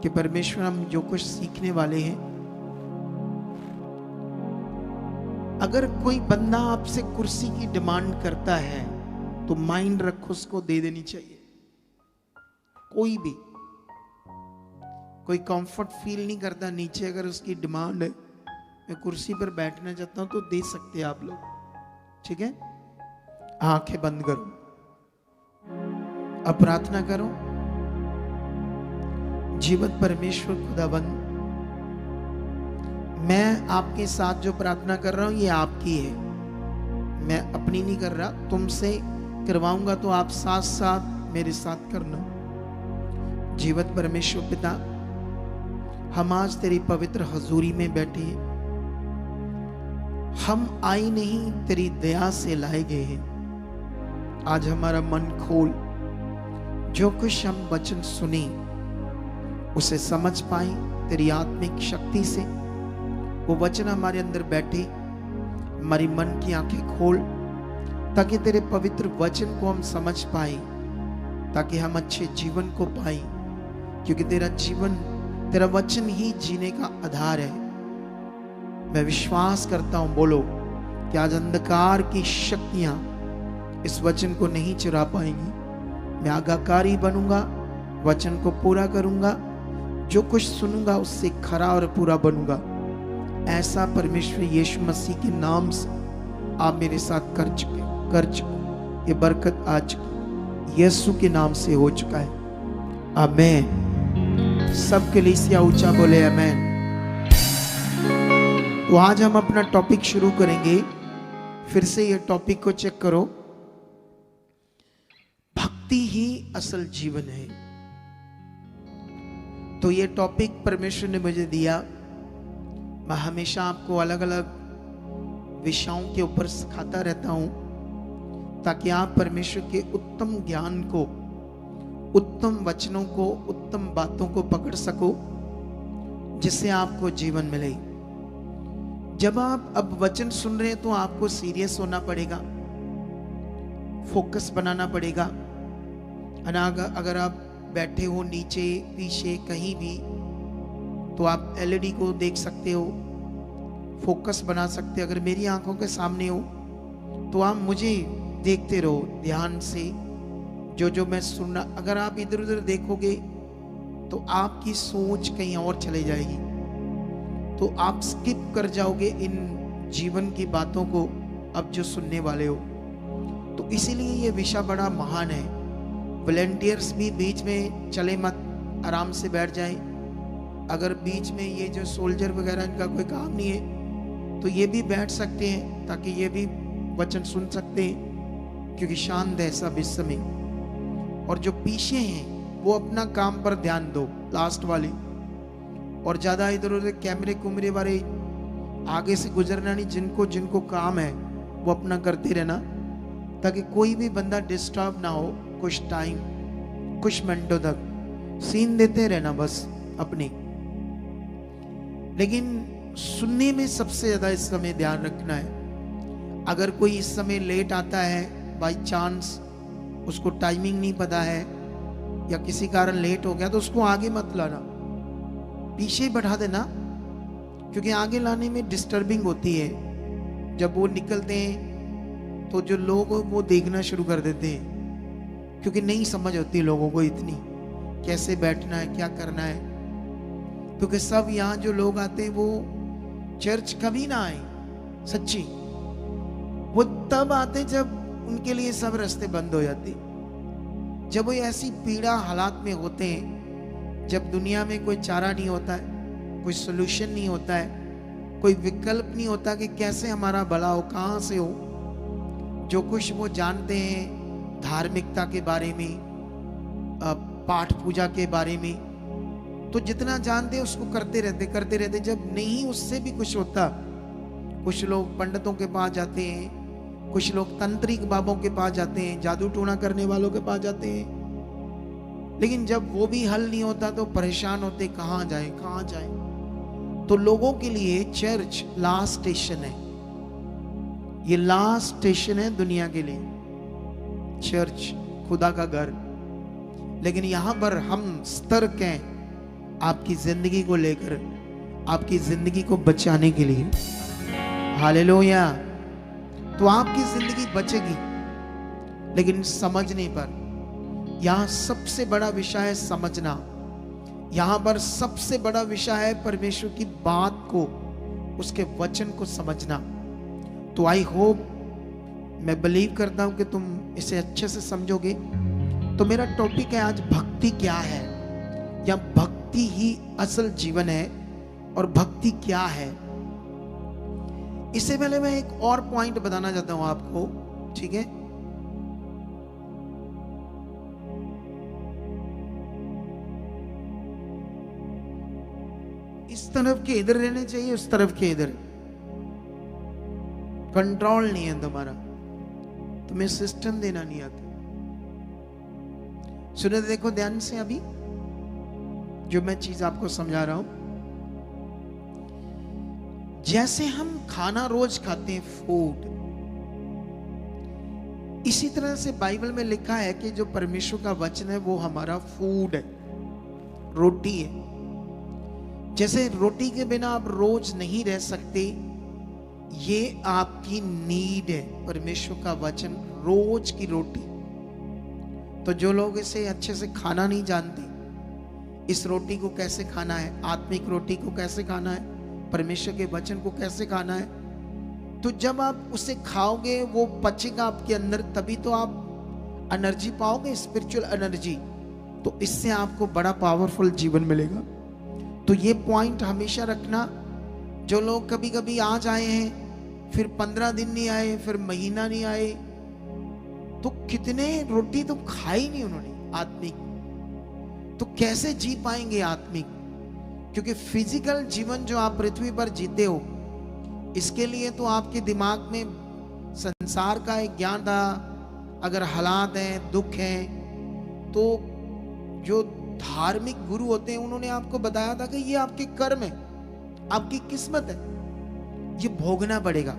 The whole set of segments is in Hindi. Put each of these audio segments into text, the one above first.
कि परमेश्वर हम जो कुछ सीखने वाले हैं, अगर कोई बंदा आपसे कुर्सी की डिमांड करता है तो माइंड रखो, उसको दे देनी चाहिए। कोई भी कोई कंफर्ट फील नहीं करता नीचे, अगर उसकी डिमांड है मैं कुर्सी पर बैठना चाहता हूं तो दे सकते हैं आप लोग, ठीक है। आंखें बंद करो, अब प्रार्थना करो। जीवत परमेश्वर खुदाबंद, मैं आपके साथ जो प्रार्थना कर रहा हूं ये आपकी है, मैं अपनी नहीं कर रहा, तुमसे करवाऊंगा तो आप साथ साथ मेरे साथ करना। जीवत परमेश्वर पिता, हम आज तेरी पवित्र हजूरी में बैठे हैं, हम आए नहीं तेरी दया से लाए गए हैं। आज हमारा मन खोल, जो कुछ हम वचन सुने उसे समझ पाए तेरी आत्मिक शक्ति से, वो वचन हमारे अंदर बैठे, हमारी मन की आंखें खोल ताकि तेरे पवित्र वचन को हम समझ पाए, ताकि हम अच्छे जीवन को पाए, क्योंकि तेरा जीवन, तेरा वचन ही जीने का आधार है। मैं विश्वास करता हूं, बोलो, कि आज अंधकार की शक्तियां इस वचन को नहीं चुरा पाएंगी। मैं आज्ञाकारी बनूंगा, वचन को पूरा करूंगा, जो कुछ सुनूंगा उससे खरा और पूरा बनूंगा। ऐसा परमेश्वर यीशु मसीह के नाम से आप मेरे साथ कर चुके। ये बरकत आज यीशु के नाम से हो चुका है। आमीन। सबके लिए इसका ऊंचा बोले आमीन। तो आज हम अपना टॉपिक शुरू करेंगे। फिर से ये टॉपिक को चेक करो, भक्ति ही असल जीवन है। तो ये टॉपिक परमेश्वर ने मुझे दिया। मैं हमेशा आपको अलग अलग विषयों के ऊपर सिखाता रहता हूं, ताकि आप परमेश्वर के उत्तम ज्ञान को, उत्तम वचनों को, उत्तम बातों को पकड़ सको, जिससे आपको जीवन मिले। जब आप अब वचन सुन रहे हैं तो आपको सीरियस होना पड़ेगा, फोकस बनाना पड़ेगा। अगर आप बैठे हो नीचे पीछे कहीं भी, तो आप एलईडी को देख सकते हो, फोकस बना सकते हो। अगर मेरी आंखों के सामने हो तो आप मुझे देखते रहो ध्यान से, जो मैं सुनना। अगर आप इधर उधर देखोगे तो आपकी सोच कहीं और चले जाएगी, तो आप स्किप कर जाओगे इन जीवन की बातों को अब जो सुनने वाले हो। तो इसीलिए ये विषय बड़ा महान है। वॉलंटियर्स भी बीच में चले मत, आराम से बैठ जाएं। अगर बीच में ये जो सोल्जर वगैरह, इनका कोई काम नहीं है, तो ये भी बैठ सकते हैं, ताकि ये भी वचन सुन सकते हैं, क्योंकि शांत है सब इस समय। और जो पीछे हैं वो अपना काम पर ध्यान दो, लास्ट वाले, और ज्यादा इधर उधर कैमरे कुमरे वाले आगे से गुजरना नहीं। जिनको जिनको काम है वो अपना करते रहना, ताकि कोई भी बंदा डिस्टर्ब ना हो। कुछ टाइम, कुछ मिनटों तक सीन देते रहना बस अपनी। लेकिन सुनने में सबसे ज्यादा इस समय ध्यान रखना है। अगर कोई इस समय लेट आता है, बाई चांस उसको टाइमिंग नहीं पता है या किसी कारण लेट हो गया, तो उसको आगे मत लाना, पीछे बढ़ा देना, क्योंकि आगे लाने में डिस्टर्बिंग होती है। जब वो निकलते हैं तो जो लोग वो देखना शुरू कर देते हैं, क्योंकि नहीं समझ होती लोगों को इतनी, कैसे बैठना है, क्या करना है। क्योंकि सब यहाँ जो लोग आते हैं वो चर्च कभी ना आए, सच्ची, वो तब आते जब उनके लिए सब रास्ते बंद हो जाते, जब वो ऐसी पीड़ा हालात में होते हैं, जब दुनिया में कोई चारा नहीं होता है, कोई सोल्यूशन नहीं होता है, कोई विकल्प नहीं होता कि कैसे हमारा भला हो, कहाँ से हो। जो कुछ वो जानते हैं धार्मिकता के बारे में, पाठ पूजा के बारे में, तो जितना जानते हैं उसको करते रहते। जब नहीं उससे भी कुछ होता, कुछ लोग पंडितों के पास जाते हैं, कुछ लोग तांत्रिक बाबों के पास जाते हैं, जादू टोना करने वालों के पास जाते हैं। लेकिन जब वो भी हल नहीं होता तो परेशान होते, कहाँ जाए। तो लोगों के लिए चर्च लास्ट स्टेशन है। ये लास्ट स्टेशन है दुनिया के लिए, चर्च खुदा का घर। लेकिन यहां पर हम सतर्क हैं आपकी जिंदगी को लेकर, आपकी जिंदगी को बचाने के लिए। हालेलुया। तो आपकी जिंदगी बचेगी, लेकिन समझने पर। यहां सबसे बड़ा विषय है समझना। यहां पर सबसे बड़ा विषय है परमेश्वर की बात को, उसके वचन को समझना। तो आई होप, मैं बिलीव करता हूं कि तुम इसे अच्छे से समझोगे। तो मेरा टॉपिक है आज भक्ति क्या है, या भक्ति ही असल जीवन है, और भक्ति क्या है। इससे पहले मैं एक और पॉइंट बताना चाहता हूं आपको, ठीक है। इस तरफ के इधर रहने चाहिए, उस तरफ के इधर। कंट्रोल नहीं है तुम्हारा, तुम्हें सिस्टम देना नहीं आता। सुने, देखो ध्यान से अभी जो मैं चीज आपको समझा रहा हूं। जैसे हम खाना रोज खाते हैं, फूड, इसी तरह से बाइबल में लिखा है कि जो परमेश्वर का वचन है वो हमारा फूड है, रोटी है। जैसे रोटी के बिना आप रोज नहीं रह सकते, ये आपकी नीड है, परमेश्वर का वचन, रोज की रोटी। तो जो लोग इसे अच्छे से खाना नहीं जानते, इस रोटी को कैसे खाना है, आत्मिक रोटी को कैसे खाना है, परमेश्वर के वचन को कैसे खाना है, तो जब आप उसे खाओगे, वो पचेगा आपके अंदर, तभी तो आप एनर्जी पाओगे, स्पिरिचुअल एनर्जी। तो इससे आपको बड़ा पावरफुल जीवन मिलेगा। तो ये पॉइंट हमेशा रखना। जो लोग कभी कभी आज आए हैं, फिर 15 दिन नहीं आए, फिर महीना नहीं आए, तो कितने रोटी तो खाई नहीं उन्होंने आत्मिक, तो कैसे जी पाएंगे आत्मिक? क्योंकि फिजिकल जीवन जो आप पृथ्वी पर जीते हो, इसके लिए तो आपके दिमाग में संसार का एक ज्ञान था। अगर हालात हैं, दुख हैं, तो जो धार्मिक गुरु होते हैं उन्होंने आपको बताया था कि ये आपके कर्म है, आपकी किस्मत है, ये भोगना पड़ेगा।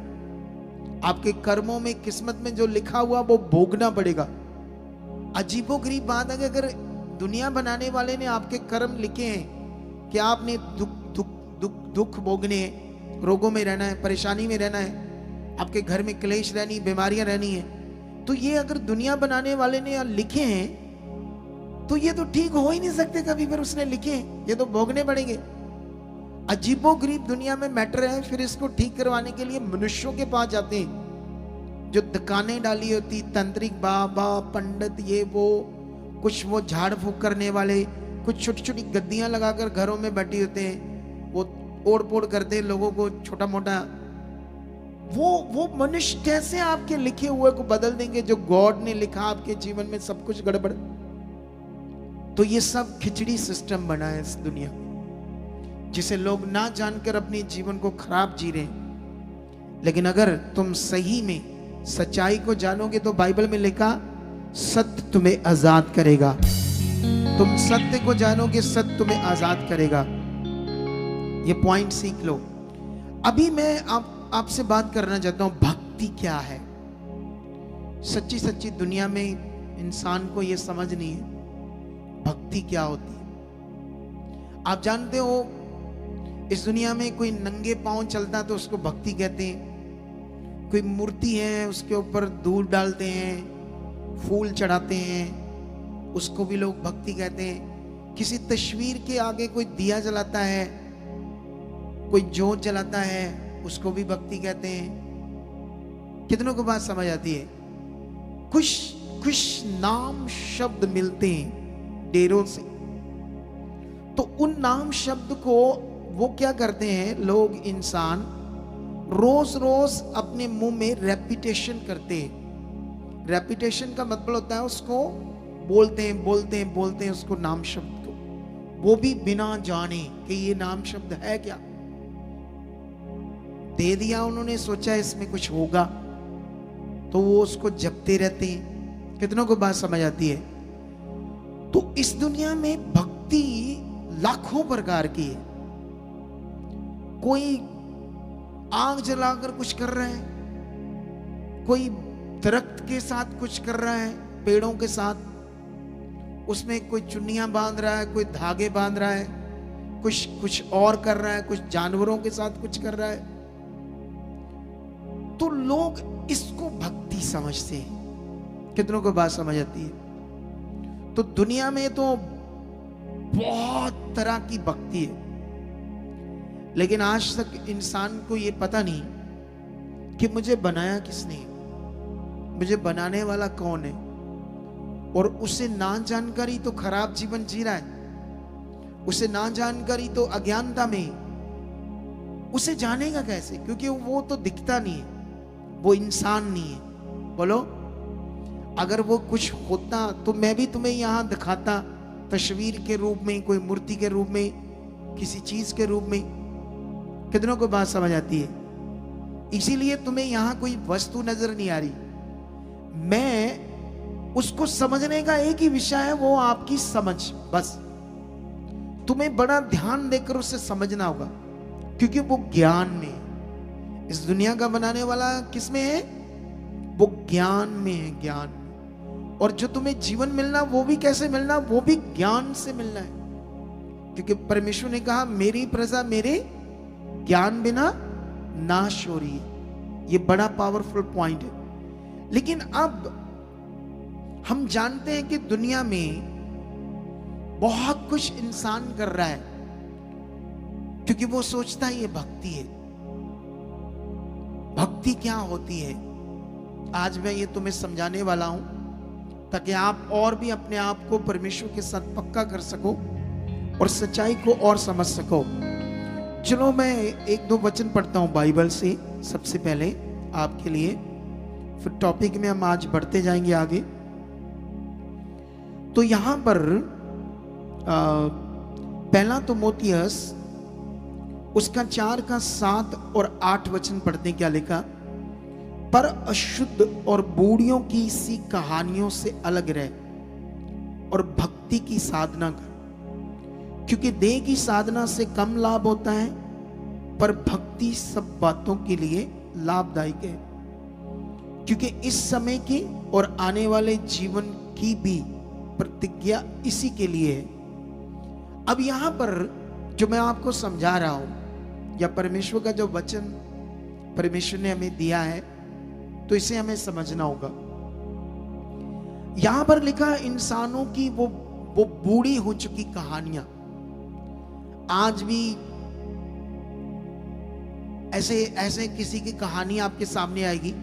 आपके कर्मों में, किस्मत में जो लिखा हुआ वो भोगना पड़ेगा। अजीबोगरीब बात है कि अगर दुनिया बनाने वाले ने आपके कर्म लिखे हैं कि आपने दुख भोगने हैं, रोगों में रहना है, परेशानी में रहना है, आपके घर में क्लेश रहनी, बीमारियां रहनी है, तो ये अगर दुनिया बनाने वाले ने लिखे हैं तो ये तो ठीक हो ही नहीं सकते कभी, फिर उसने लिखे, ये तो भोगने पड़ेंगे। अजीबोगरीब दुनिया में मैटर है। फिर इसको ठीक करवाने के लिए मनुष्यों के पास जाते हैं, जो दुकानें डाली होती, तांत्रिक बाबा, पंडित, ये वो, कुछ वो झाड़ फूक करने वाले, कुछ छोटी छोटी गद्दियां लगाकर घरों में बैठी होते हैं, वो ओढ़ पोड़ करते हैं लोगों को, छोटा मोटा। वो मनुष्य कैसे आपके लिखे हुए को बदल देंगे? जो गॉड ने लिखा आपके जीवन में सब कुछ गड़बड़। तो ये सब खिचड़ी सिस्टम बना है इस दुनिया में, जिसे लोग ना जानकर अपने जीवन को खराब जी रहे हैं। लेकिन अगर तुम सही में सच्चाई को जानोगे तो बाइबल में लिखा, सत्य तुम्हें आजाद करेगा। तुम सत्य को जानोगे, सत्य तुम्हें आजाद करेगा। ये पॉइंट सीख लो। अभी मैं आपसे बात करना चाहता हूं, भक्ति क्या है। सच्ची सच्ची दुनिया में इंसान को यह समझ नहीं है भक्ति क्या होती है। आप जानते हो, इस दुनिया में कोई नंगे पांव चलता तो उसको भक्ति कहते हैं। कोई मूर्ति है, उसके ऊपर दूध डालते हैं, फूल चढ़ाते हैं, उसको भी लोग भक्ति कहते हैं। किसी तस्वीर के आगे कोई दिया जलाता है, कोई जोत जलाता है, उसको भी भक्ति कहते हैं। कितनों को बात समझ आती है? कुछ कुछ नाम शब्द मिलते हैं डेरों से, तो उन नाम शब्द को वो क्या करते हैं लोग, इंसान रोज रोज अपने मुंह में रेपिटेशन करते हैं। रेपिटेशन का मतलब होता है उसको बोलते हैं बोलते हैं बोलते हैं उसको, नाम शब्द को, वो भी बिना जाने कि ये नाम शब्द है क्या। दे दिया उन्होंने, सोचा इसमें कुछ होगा, तो वो उसको जपते रहते हैं। कितनों को बात समझ आती है? तो इस दुनिया में भक्ति लाखों प्रकार की है। कोई आग जलाकर कुछ कर रहा है, कोई दरख्त के साथ कुछ कर रहा है, पेड़ों के साथ, उसमें कोई चुन्नियां बांध रहा है, कोई धागे बांध रहा है, कुछ और कर रहा है, कुछ जानवरों के साथ कुछ कर रहा है, तो लोग इसको भक्ति समझते हैं। कितनों को बात समझ आती है? तो दुनिया में तो बहुत तरह की भक्ति है, लेकिन आज तक इंसान को यह पता नहीं कि मुझे बनाया किसने, मुझे बनाने वाला कौन है। और उसे ना जानकारी तो खराब जीवन जी रहा है, उसे ना जानकारी तो अज्ञानता में, उसे जानेगा कैसे? क्योंकि वो तो दिखता नहीं है, वो इंसान नहीं है। बोलो, अगर वो कुछ होता तो मैं भी तुम्हें यहां दिखाता, तस्वीर के रूप में, कोई मूर्ति के रूप में, किसी चीज के रूप में। कितनों को बात समझ आती है? इसीलिए तुम्हें यहां कोई वस्तु नजर नहीं आ रही। मैं उसको समझने का एक ही विषय है, वो आपकी समझ। बस तुम्हें बड़ा ध्यान देकर उसे समझना होगा, क्योंकि वो ज्ञान में है। इस दुनिया का बनाने वाला किस में है? वो ज्ञान में है, ज्ञान। और जो तुम्हें जीवन मिलना, वो भी कैसे मिलना? वो भी ज्ञान से मिलना है, क्योंकि परमेश्वर ने कहा मेरी प्रजा मेरे ज्ञान बिना नाश हो रही है। ये बड़ा पावरफुल पॉइंट है। लेकिन अब हम जानते हैं कि दुनिया में बहुत कुछ इंसान कर रहा है, क्योंकि वो सोचता है ये भक्ति है। भक्ति क्या होती है, आज मैं ये तुम्हें समझाने वाला हूं, ताकि आप और भी अपने आप को परमेश्वर के साथ पक्का कर सको और सच्चाई को और समझ सको। चलो मैं एक दो वचन पढ़ता हूं बाइबल से सबसे पहले आपके लिए, फिर टॉपिक में हम आज बढ़ते जाएंगे आगे। तो यहां पर पहला तिमोथियस उसका 4 का 7 और 8 वचन पढ़ते हैं। क्या लिखा? पर अशुद्ध और बूढ़ियों की सी कहानियों से अलग रहे और भक्ति की साधना कर, क्योंकि देह की साधना से कम लाभ होता है, पर भक्ति सब बातों के लिए लाभदायक है, क्योंकि इस समय की और आने वाले जीवन की भी प्रतिज्ञा इसी के लिए है। अब यहां पर जो मैं आपको समझा रहा हूं, या परमेश्वर का जो वचन परमेश्वर ने हमें दिया है, तो इसे हमें समझना होगा। यहां पर लिखा इंसानों की वो बूढ़ी हो चुकी कहानियां आज भी ऐसे किसी की कहानी आपके सामने आएगी।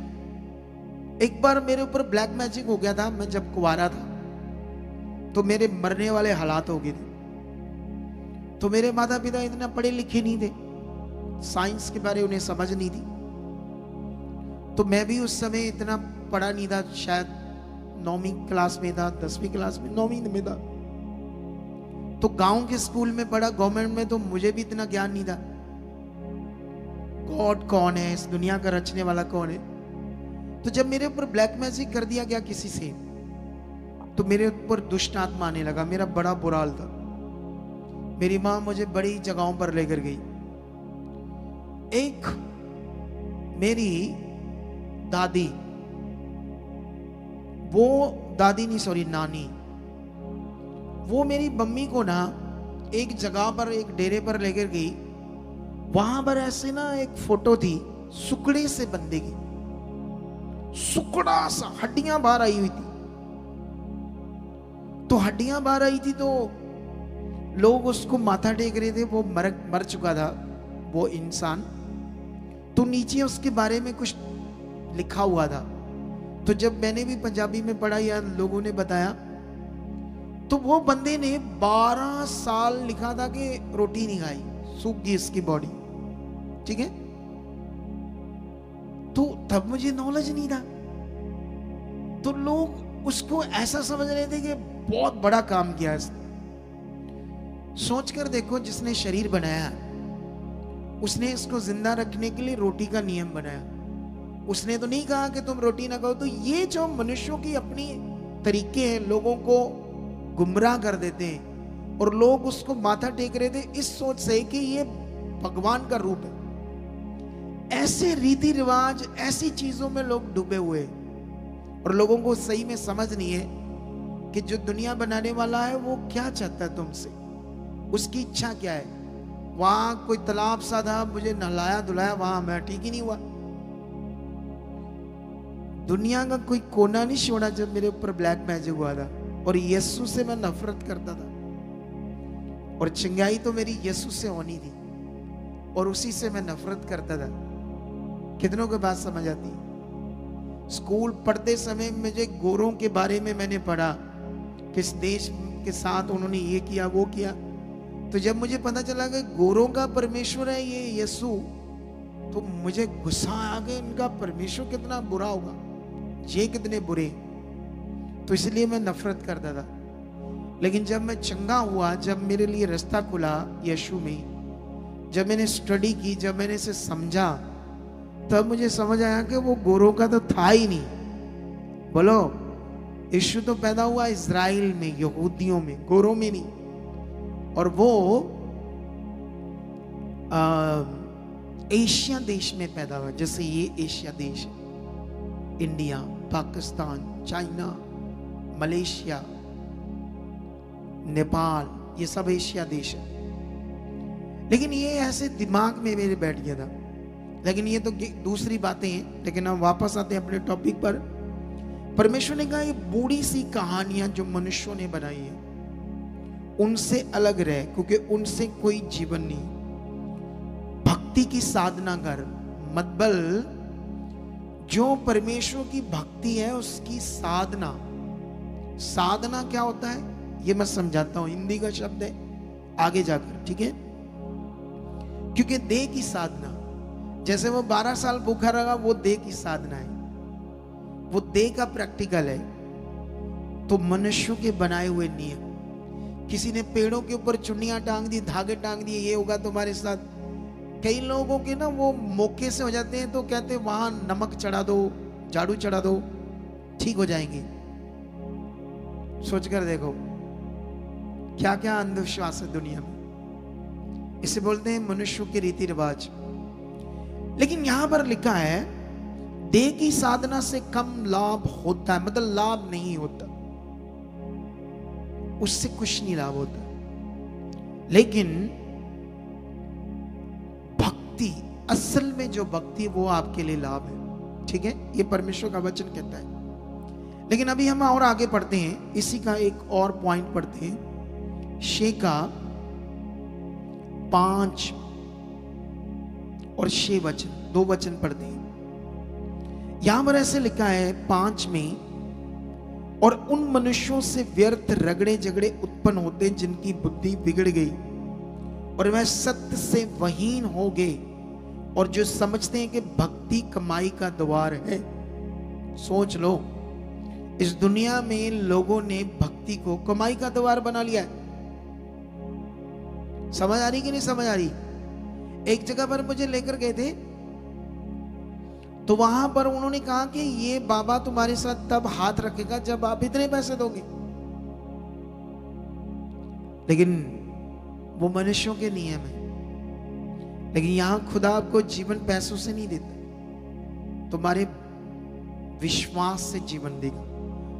एक बार मेरे ऊपर ब्लैक मैजिक हो गया था, मैं जब कुंवारा था, तो मेरे मरने वाले हालात हो गए थे। तो मेरे माता पिता इतना पढ़े लिखे नहीं थे, साइंस के बारे उन्हें समझ नहीं थी, तो मैं भी उस समय इतना पढ़ा नहीं था, शायद 9वीं क्लास में था, 10वीं क्लास में, 9वीं में था। तो गांव के स्कूल में पढ़ा, गवर्नमेंट में, तो मुझे भी इतना ज्ञान नहीं था गॉड कौन है, इस दुनिया का रचने वाला कौन है। तो जब मेरे ऊपर ब्लैक मैजिक कर दिया गया किसी से, तो मेरे ऊपर दुष्ट आत्मा आने लगा। मेरा बड़ा बुरा हाल था। मेरी माँ मुझे बड़ी जगहों पर लेकर गई। एक मेरी दादी, वो दादी नहीं सॉरी नानी, वो मेरी मम्मी को ना एक जगह पर, एक डेरे पर लेकर गई। वहां पर ऐसे ना एक फोटो थी सुकड़े से बंदे की, सुकड़ा सा, हड्डियां बाहर आई हुई थी। तो हड्डियां बाहर आई थी, तो लोग उसको माथा टेक रहे थे। वो मर चुका था वो इंसान। तो नीचे उसके बारे में कुछ लिखा हुआ था। तो जब मैंने भी पंजाबी में पढ़ा या लोगों ने बताया, तो वो बंदे ने 12 साल लिखा था कि रोटी नहीं खाई, सूख गई इसकी बॉडी। ठीक है, तो तब मुझे नॉलेज नहीं था। तो लोग उसको ऐसा समझ रहे थे कि बहुत बड़ा काम किया इसने। सोचकर देखो, जिसने शरीर बनाया, उसने इसको जिंदा रखने के लिए रोटी का नियम बनाया। उसने तो नहीं कहा कि तुम रोटी ना खाओ। तो ये जो मनुष्यों की अपनी तरीके हैं, लोगों को गुमराह कर देते हैं, और लोग उसको माथा टेक रहे थे इस सोच से कि ये भगवान का रूप है। ऐसे रीति रिवाज, ऐसी चीजों में लोग डूबे हुए हैं, और लोगों को सही में समझ नहीं है कि जो दुनिया बनाने वाला है वो क्या चाहता है तुमसे, उसकी इच्छा क्या है। वहां कोई तालाब सा था, मुझे नहलाया धुलाया, वहां मैं ठीक ही नहीं हुआ। दुनिया का कोई कोना नहीं छोड़ा जब मेरे ऊपर ब्लैक मैजिक हुआ था। और यीशु से मैं नफरत करता था, और चिंगाई तो मेरी यीशु से होनी थी, और उसी से मैं नफरत करता था। कितनों को बात समझ आती? स्कूल पढ़ते समय मुझे गोरों के बारे में मैंने पढ़ा, किस देश के साथ उन्होंने ये किया वो किया। तो जब मुझे पता चला कि गोरों का परमेश्वर है ये यीशु, तो मुझे गुस्सा आ गया, इनका परमेश्वर कितना बुरा होगा, ये कितने बुरे। तो इसलिए मैं नफरत करता था। लेकिन जब मैं चंगा हुआ, जब मेरे लिए रास्ता खुला यीशु में, जब मैंने स्टडी की, जब मैंने इसे समझा, तब मुझे समझ आया कि वो गोरों का तो था ही नहीं। बोलो, यीशु तो पैदा हुआ इज़राइल में, यहूदियों में, गोरों में नहीं। और वो एशिया देश में पैदा हुआ, जैसे ये एशिया देश, India, Pakistan, China, Malaysia, Nepal, ये सब एशिया देश है। लेकिन ये ऐसे दिमाग में मेरे बैठ गया था। लेकिन ये तो दूसरी बातें हैं। लेकिन हम वापस आते हैं अपने टॉपिक पर। परमेश्वर ने कहा ये बूढ़ी सी कहानियां जो मनुष्यों ने बनाई है, उनसे अलग रहे, क्योंकि उनसे कोई जीवन नहीं। भक्ति की साधना कर, मतलब जो परमेश्वर की भक्ति है उसकी साधना। साधना क्या होता है ये मैं समझाता हूं, हिंदी का शब्द है आगे जाकर, ठीक है। क्योंकि देह की साधना, जैसे वो 12 साल भूखा रहा, वो देह की साधना है, वो देह का प्रैक्टिकल है। तो मनुष्यों के बनाए हुए नियम, किसी ने पेड़ों के ऊपर चुन्नियां टांग दी, धागे टांग दिए, ये होगा तुम्हारे साथ। कई लोगों के ना वो मौके से हो जाते हैं, तो कहते हैं वहां नमक चढ़ा दो, झाड़ू चढ़ा दो, ठीक हो जाएंगे। सोचकर देखो क्या क्या अंधविश्वास है दुनिया में। इसे बोलते हैं मनुष्यों के रीति रिवाज। लेकिन यहां पर लिखा है देह की साधना से कम लाभ होता है, मतलब लाभ नहीं होता, उससे कुछ नहीं लाभ होता। लेकिन भक्ति, असल में जो भक्ति वो आपके लिए लाभ है, ठीक है, ये परमेश्वर का वचन कहता है। लेकिन अभी हम और आगे पढ़ते हैं, इसी का एक और पॉइंट पढ़ते हैं। शेका 5 और 6 वचन, 2 वचन पढ़ते हैं। यहां पर ऐसे लिखा है 5 में, और उन मनुष्यों से व्यर्थ रगड़े झगड़े उत्पन्न होते जिनकी बुद्धि बिगड़ गई और वह सत्य से वहीन हो गए, और जो समझते हैं कि भक्ति कमाई का द्वार है। सोच लो, इस दुनिया में लोगों ने भक्ति को कमाई का द्वार बना लिया है। समझ आ रही कि नहीं समझ आ रही? एक जगह पर मुझे लेकर गए थे, तो वहां पर उन्होंने कहा कि ये बाबा तुम्हारे साथ तब हाथ रखेगा जब आप इतने पैसे दोगे। लेकिन वो मनुष्यों के नियम है। लेकिन यहां खुदा आपको जीवन पैसों से नहीं देता, तुम्हारे विश्वास से जीवन देगा,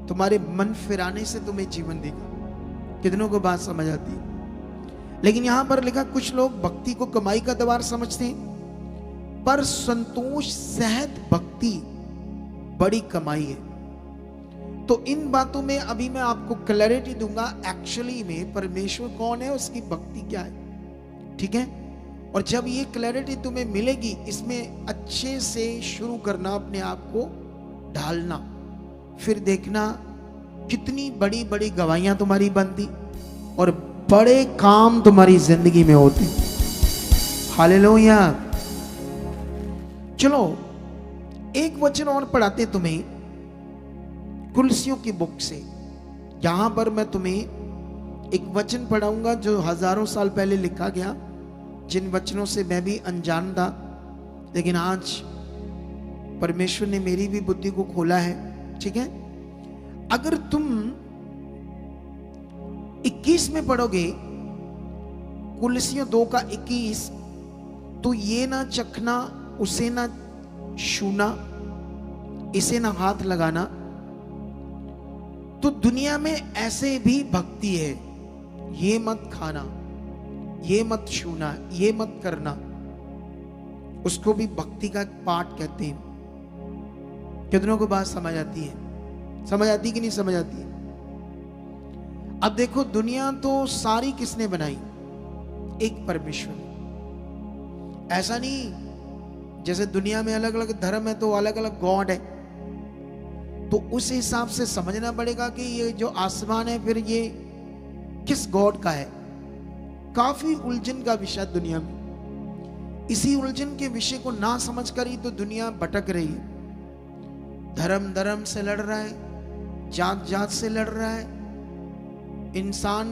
तुम्हारे मन फिराने से तुम्हें जीवन देगा। कितनों को बात समझ आती है? लेकिन यहां पर लिखा कुछ लोग भक्ति को कमाई का द्वार समझते हैं, पर संतोष सहित भक्ति बड़ी कमाई है। तो इन बातों में अभी मैं आपको क्लैरिटी दूंगा, एक्चुअली में परमेश्वर कौन है, उसकी भक्ति क्या है, ठीक है। और जब ये क्लैरिटी तुम्हें मिलेगी, इसमें अच्छे से शुरू करना, अपने आप को ढालना, फिर देखना कितनी बड़ी बड़ी गवाहियां तुम्हारी बनती और बड़े काम तुम्हारी जिंदगी में होते। हालेलुया। चलो एक वचन और पढ़ाते तुम्हें कुलसियों की बुक से। यहां पर मैं तुम्हें एक वचन पढ़ाऊंगा जो हजारों साल पहले लिखा गया, जिन वचनों से मैं भी अनजान था, लेकिन आज परमेश्वर ने मेरी भी बुद्धि को खोला है, ठीक है। अगर तुम 21 में पढ़ोगे, कुलसियों 2 का 21, तो ये ना चखना, उसे ना छूना, इसे ना हाथ लगाना। तो दुनिया में ऐसे भी भक्ति है, ये मत खाना, ये मत छूना, ये मत करना, उसको भी भक्ति का एक पार्ट कहते हैं। कितनों को बात समझ आती है? समझ आती कि नहीं समझ आती है? अब देखो, दुनिया तो सारी किसने बनाई? एक परमेश्वर। ऐसा नहीं जैसे दुनिया में अलग अलग धर्म है तो अलग अलग गॉड है, तो उस हिसाब से समझना पड़ेगा कि ये जो आसमान है फिर ये किस गॉड का है। काफी उलझन का विषय दुनिया में। इसी उलझन के विषय को ना समझ कर ही तो दुनिया भटक रही है। धर्म धर्म से लड़ रहा है, जात जात से लड़ रहा है। इंसान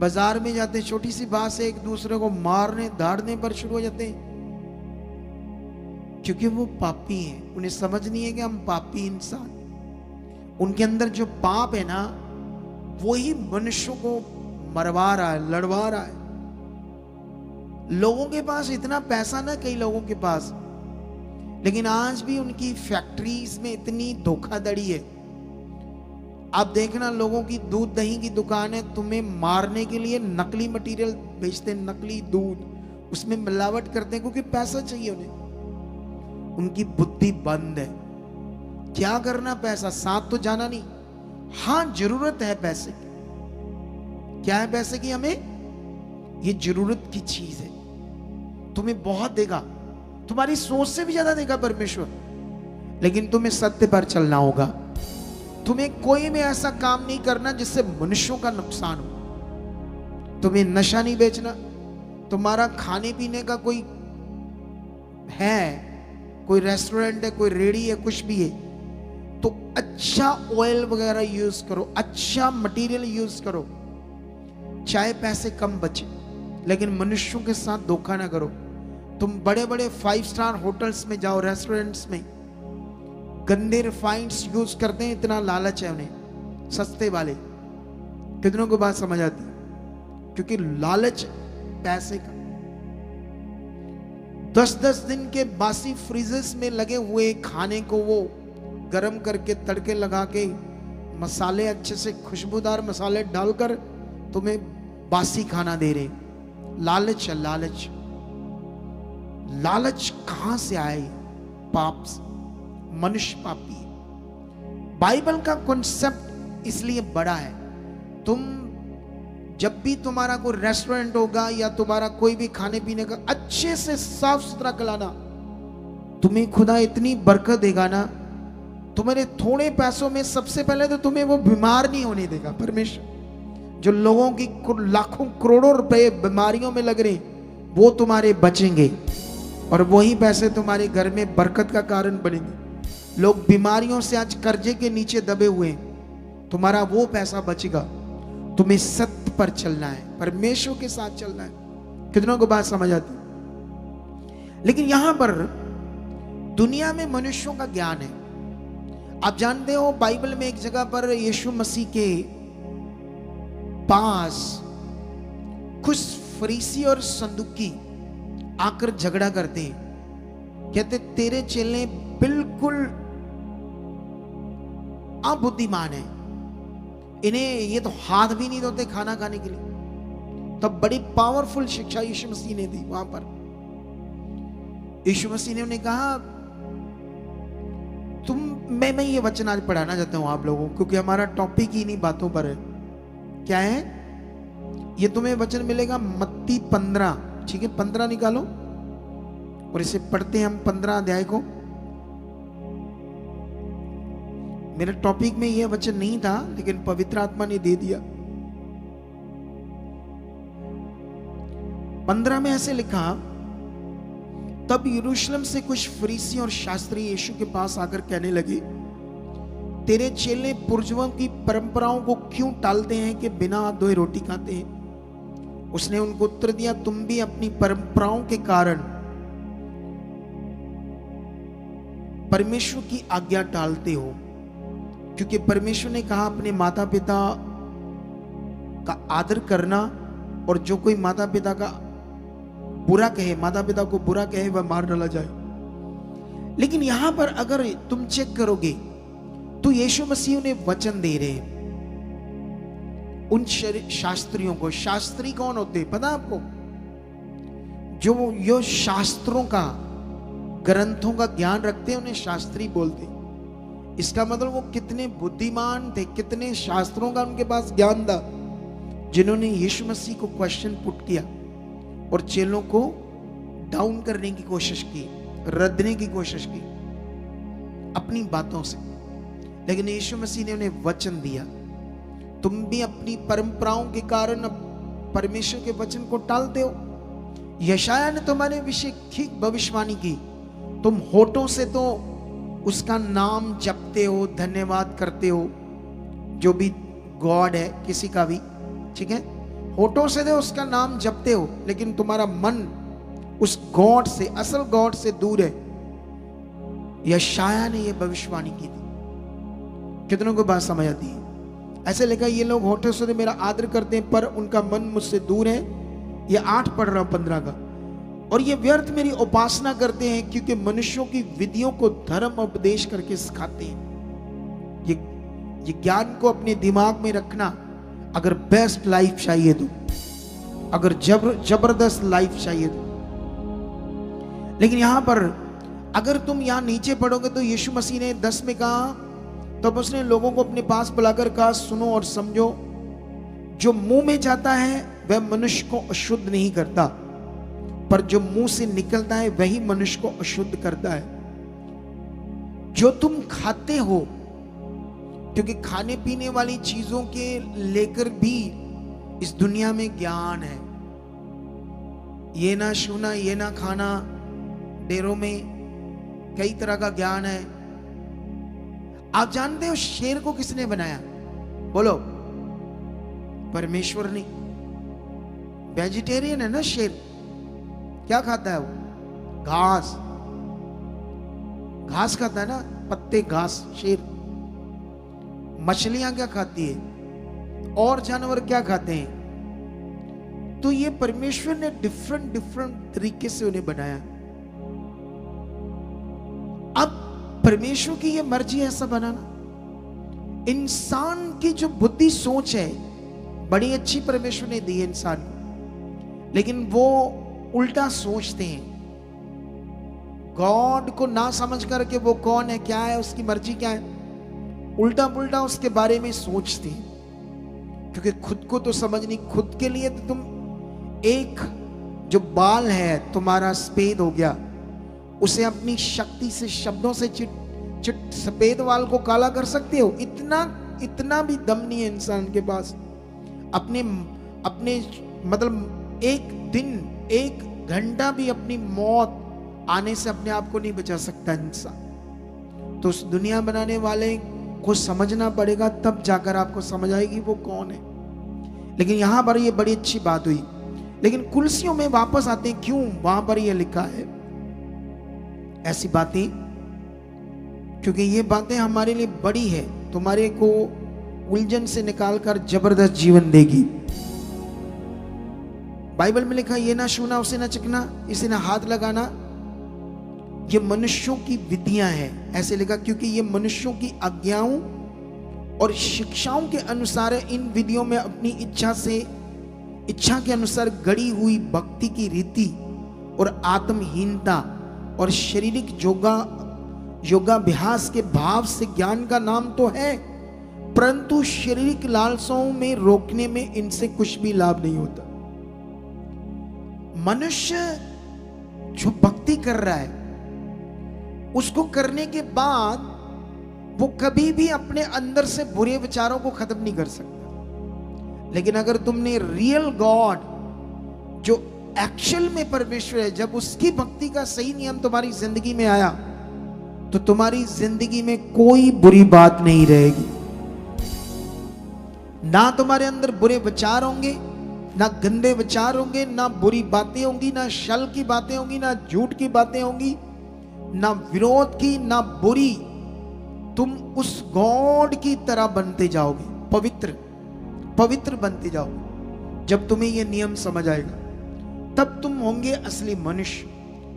बाजार में जाते, छोटी सी बात से एक दूसरे को मारने धाड़ने पर शुरू हो जाते हैं, क्योंकि वो पापी हैं। उन्हें समझ नहीं है कि हम पापी इंसान। उनके अंदर जो पाप है ना, वो ही मनुष्यों को मरवा रहा है, लड़वा रहा है। लोगों के पास इतना पैसा ना, कई लोगों के पास, लेकिन आज भी उनकी फैक्ट्रीज में इतनी धोखाधड़ी है। आप देखना, लोगों की दूध दही की दुकान है, तुम्हें मारने के लिए नकली मटेरियल बेचते हैं, नकली दूध, उसमें मिलावट करते हैं क्योंकि पैसा चाहिए उन्हें। उनकी बुद्धि बंद है। क्या करना पैसा, साथ तो जाना नहीं। हां, जरूरत है पैसे की। क्या है पैसे की? हमें ये जरूरत की चीज है। तुम्हें बहुत देगा, तुम्हारी सोच से भी ज्यादा देगा परमेश्वर, लेकिन तुम्हें सत्य पर चलना होगा। तुम्हें कोई में ऐसा काम नहीं करना जिससे मनुष्यों का नुकसान हो। तुम्हें नशा नहीं बेचना। तुम्हारा खाने पीने का कोई है, कोई रेस्टोरेंट है, कोई रेड़ी है, कुछ भी है, तो अच्छा ऑयल वगैरह यूज करो, अच्छा मटेरियल यूज करो, चाहे पैसे कम बचे, लेकिन मनुष्यों के साथ धोखा ना करो। तुम बड़े बड़े 5 स्टार होटल्स में जाओ, रेस्टोरेंट्स में, गंदे रिफाइंड्स यूज करते हैं, इतना लालच है उन्हें, सस्ते वाले। कितनों को बात समझ आती? क्योंकि लालच पैसे का। 10-10 दिन के बासी फ्रीजर्स में लगे हुए खाने को वो गरम करके तड़के लगा के मसाले अच्छे से खुशबूदार मसाले डालकर तुम्हें बासी खाना दे रहे। लालच है, लालच। लालच कहां से आए? पाप से। मनुष्य पापी है। बाइबल का कॉन्सेप्ट इसलिए बड़ा है। तुम जब भी तुम्हारा कोई रेस्टोरेंट होगा या तुम्हारा कोई भी खाने पीने का अच्छे से साफ सुथरा खिलाना, तुम्हें खुदा इतनी बरकत देगा ना, तुम्हारे थोड़े पैसों में सबसे पहले तो तुम्हें वो बीमार नहीं होने देगा परमेश्वर। जो लोगों की लाखों करोड़ों रुपए बीमारियों में लग रहे, वो तुम्हारे बचेंगे और वही पैसे तुम्हारे घर में बरकत का कारण बनेंगे। लोग बीमारियों से आज कर्जे के नीचे दबे हुए हैं, तुम्हारा वो पैसा बचेगा। तुम्हें सत्य पर चलना है, परमेश्वर के साथ चलना है। कितनों को बात समझ आती? लेकिन यहां पर दुनिया में मनुष्यों का ज्ञान है। आप जानते हो, बाइबल में एक जगह पर यीशु मसीह के पास कुछ फरीसी और सदूकी आकर झगड़ा करते हैं। कहते, तेरे चेले बिल्कुल अबुद्धिमान है, इन्हें ये तो हाथ भी नहीं धोते खाना खाने के लिए। तब बड़ी पावरफुल शिक्षा यीशु मसीह ने दी वहां पर। यीशु मसीह ने उन्हें कहा, मैं ये वचन आज पढ़ाना चाहता हूं आप लोगों को, क्योंकि हमारा टॉपिक ही इन्हीं बातों पर है। क्या है ये? तुम्हें वचन मिलेगा मत्ती 15, ठीक है, 15 निकालो और इसे पढ़ते हैं हम 15 अध्याय को। मेरे टॉपिक में यह वचन नहीं था, लेकिन पवित्र आत्मा ने दे दिया। 15 में ऐसे लिखा, तब यरूशलेम से कुछ फरीसी और शास्त्री यीशु के पास आकर कहने लगे, तेरे चेले पूर्वजों की परंपराओं को क्यों टालते हैं कि बिना हाथ धोए रोटी खाते हैं? उसने उनको उत्तर दिया, तुम भी अपनी परंपराओं के कारण परमेश्वर की आज्ञा टालते हो, क्योंकि परमेश्वर ने कहा अपने माता पिता का आदर करना, और जो कोई माता पिता का बुरा कहे, माता पिता को बुरा कहे, वह मार डाला जाए। लेकिन यहां पर अगर तुम चेक करोगे तो यीशु मसीह ने वचन दे रहे हैं उन शास्त्रियों को। शास्त्री कौन होते हैं पता आपको? जो यो शास्त्रों का, ग्रंथों का ज्ञान रखते हैं उन्हें शास्त्री बोलते। इसका मतलब वो कितने बुद्धिमान थे, कितने शास्त्रों का उनके पास ज्ञान था, जिन्होंने यीशु मसीह को क्वेश्चन पुट किया और चेलों को डाउन करने की कोशिश की, रदने की कोशिश की अपनी बातों से। लेकिन यीशु मसीह ने उन्हें वचन दिया। तुम भी अपनी परंपराओं के कारण परमेश्वर के वचन को टालते हो। यशायाह ने तुम्हारे विषय ठीक भविष्यवाणी की, तुम होठों से तो उसका नाम जपते हो, धन्यवाद करते हो, जो भी गॉड है किसी का भी, ठीक है, होठों से तो उसका नाम जपते हो, लेकिन तुम्हारा मन उस गॉड से, असल गॉड से दूर है। यशायाह ने यह भविष्यवाणी की थी। कितनों को बात समझ आती है? ऐसे लिखा, ये लोग होठों से मेरा आदर करते हैं पर उनका मन मुझसे दूर है। ये 8 पढ़ रहा हूं 15 का। और ये व्यर्थ मेरी उपासना करते हैं क्योंकि मनुष्यों की विधियों को धर्म उपदेश करके सिखाते हैं। ये ज्ञान को अपने दिमाग में रखना। अगर बेस्ट लाइफ चाहिए तो, अगर जबरदस्त लाइफ चाहिए तो। लेकिन यहां पर अगर तुम यहां नीचे पढ़ोगे तो यीशु मसीह ने 10 में कहा, तो उसने लोगों को अपने पास बुलाकर कहा, सुनो और समझो, जो मुंह में जाता है वह मनुष्य को अशुद्ध नहीं करता, पर जो मुंह से निकलता है वही मनुष्य को अशुद्ध करता है। जो तुम खाते हो, क्योंकि खाने पीने वाली चीजों के लेकर भी इस दुनिया में ज्ञान है। ये ना छूना, ये ना खाना, डेरों में कई तरह का ज्ञान है। आप जानते हो शेर को किसने बनाया? बोलो। परमेश्वर ने। वेजिटेरियन है ना शेर। क्या खाता है वो? घास। घास खाता है ना, पत्ते, घास शेर। मछलियां क्या खाती है? और जानवर क्या खाते हैं? तो ये परमेश्वर ने डिफरेंट तरीके से उन्हें बनाया। अब परमेश्वर की ये मर्जी है ऐसा बनाना। इंसान की जो बुद्धि सोच है बड़ी अच्छी परमेश्वर ने दी है इंसान को, लेकिन वो उल्टा सोचते हैं। गॉड को ना समझ करके वो कौन है, क्या है, उसकी मर्जी क्या है, उल्टा पुल्टा उसके बारे में सोचते हैं। क्योंकि खुद को तो समझ नहीं। खुद के लिए तो तुम एक जो बाल है तुम्हारा सफेद हो गया, उसे अपनी शक्ति से, शब्दों से चिट सफेद बाल को काला कर सकते हो? इतना भी दम नहीं है इंसान के पास। अपने मतलब एक दिन, एक घंटा भी अपनी मौत आने से अपने आप को नहीं बचा सकता इंसान। तो उस दुनिया बनाने वाले को समझना पड़ेगा, तब जाकर आपको समझ आएगी वो कौन है। लेकिन यहां पर ये बड़ी अच्छी बात हुई। लेकिन कुलसियों में वापस आते हैं, क्यों? वहां पर ये लिखा है ऐसी बातें, क्योंकि ये बातें हमारे लिए बड़ी है, तुम्हारे को उलझन से निकालकर जबरदस्त जीवन देगी। बाइबल में लिखा, ये ना छूना, उसे ना चखना, इसे ना हाथ लगाना, ये मनुष्यों की विधियां हैं। ऐसे लिखा क्योंकि ये मनुष्यों की आज्ञाओं और शिक्षाओं के अनुसार है। इन विधियों में अपनी इच्छा के अनुसार गढ़ी हुई भक्ति की रीति और आत्महीनता और शारीरिक योगाभ्यास के भाव से ज्ञान का नाम तो है, परंतु शारीरिक लालसाओं में रोकने में इनसे कुछ भी लाभ नहीं होता। मनुष्य जो भक्ति कर रहा है, उसको करने के बाद वो कभी भी अपने अंदर से बुरे विचारों को खत्म नहीं कर सकता। लेकिन अगर तुमने रियल गॉड, जो एक्चुअल में परमेश्वर है, जब उसकी भक्ति का सही नियम तुम्हारी जिंदगी में आया, तो तुम्हारी जिंदगी में कोई बुरी बात नहीं रहेगी। ना तुम्हारे अंदर बुरे विचार होंगे, ना गंदे विचार होंगे, ना बुरी बातें होंगी, ना छल की बातें होंगी, ना झूठ की बातें होंगी, ना विरोध की, ना बुरी। तुम उस गॉड की तरह बनते जाओगे, पवित्र बनते जाओगे। जब तुम्हें यह नियम समझ आएगा, तब तुम होंगे असली मनुष्य,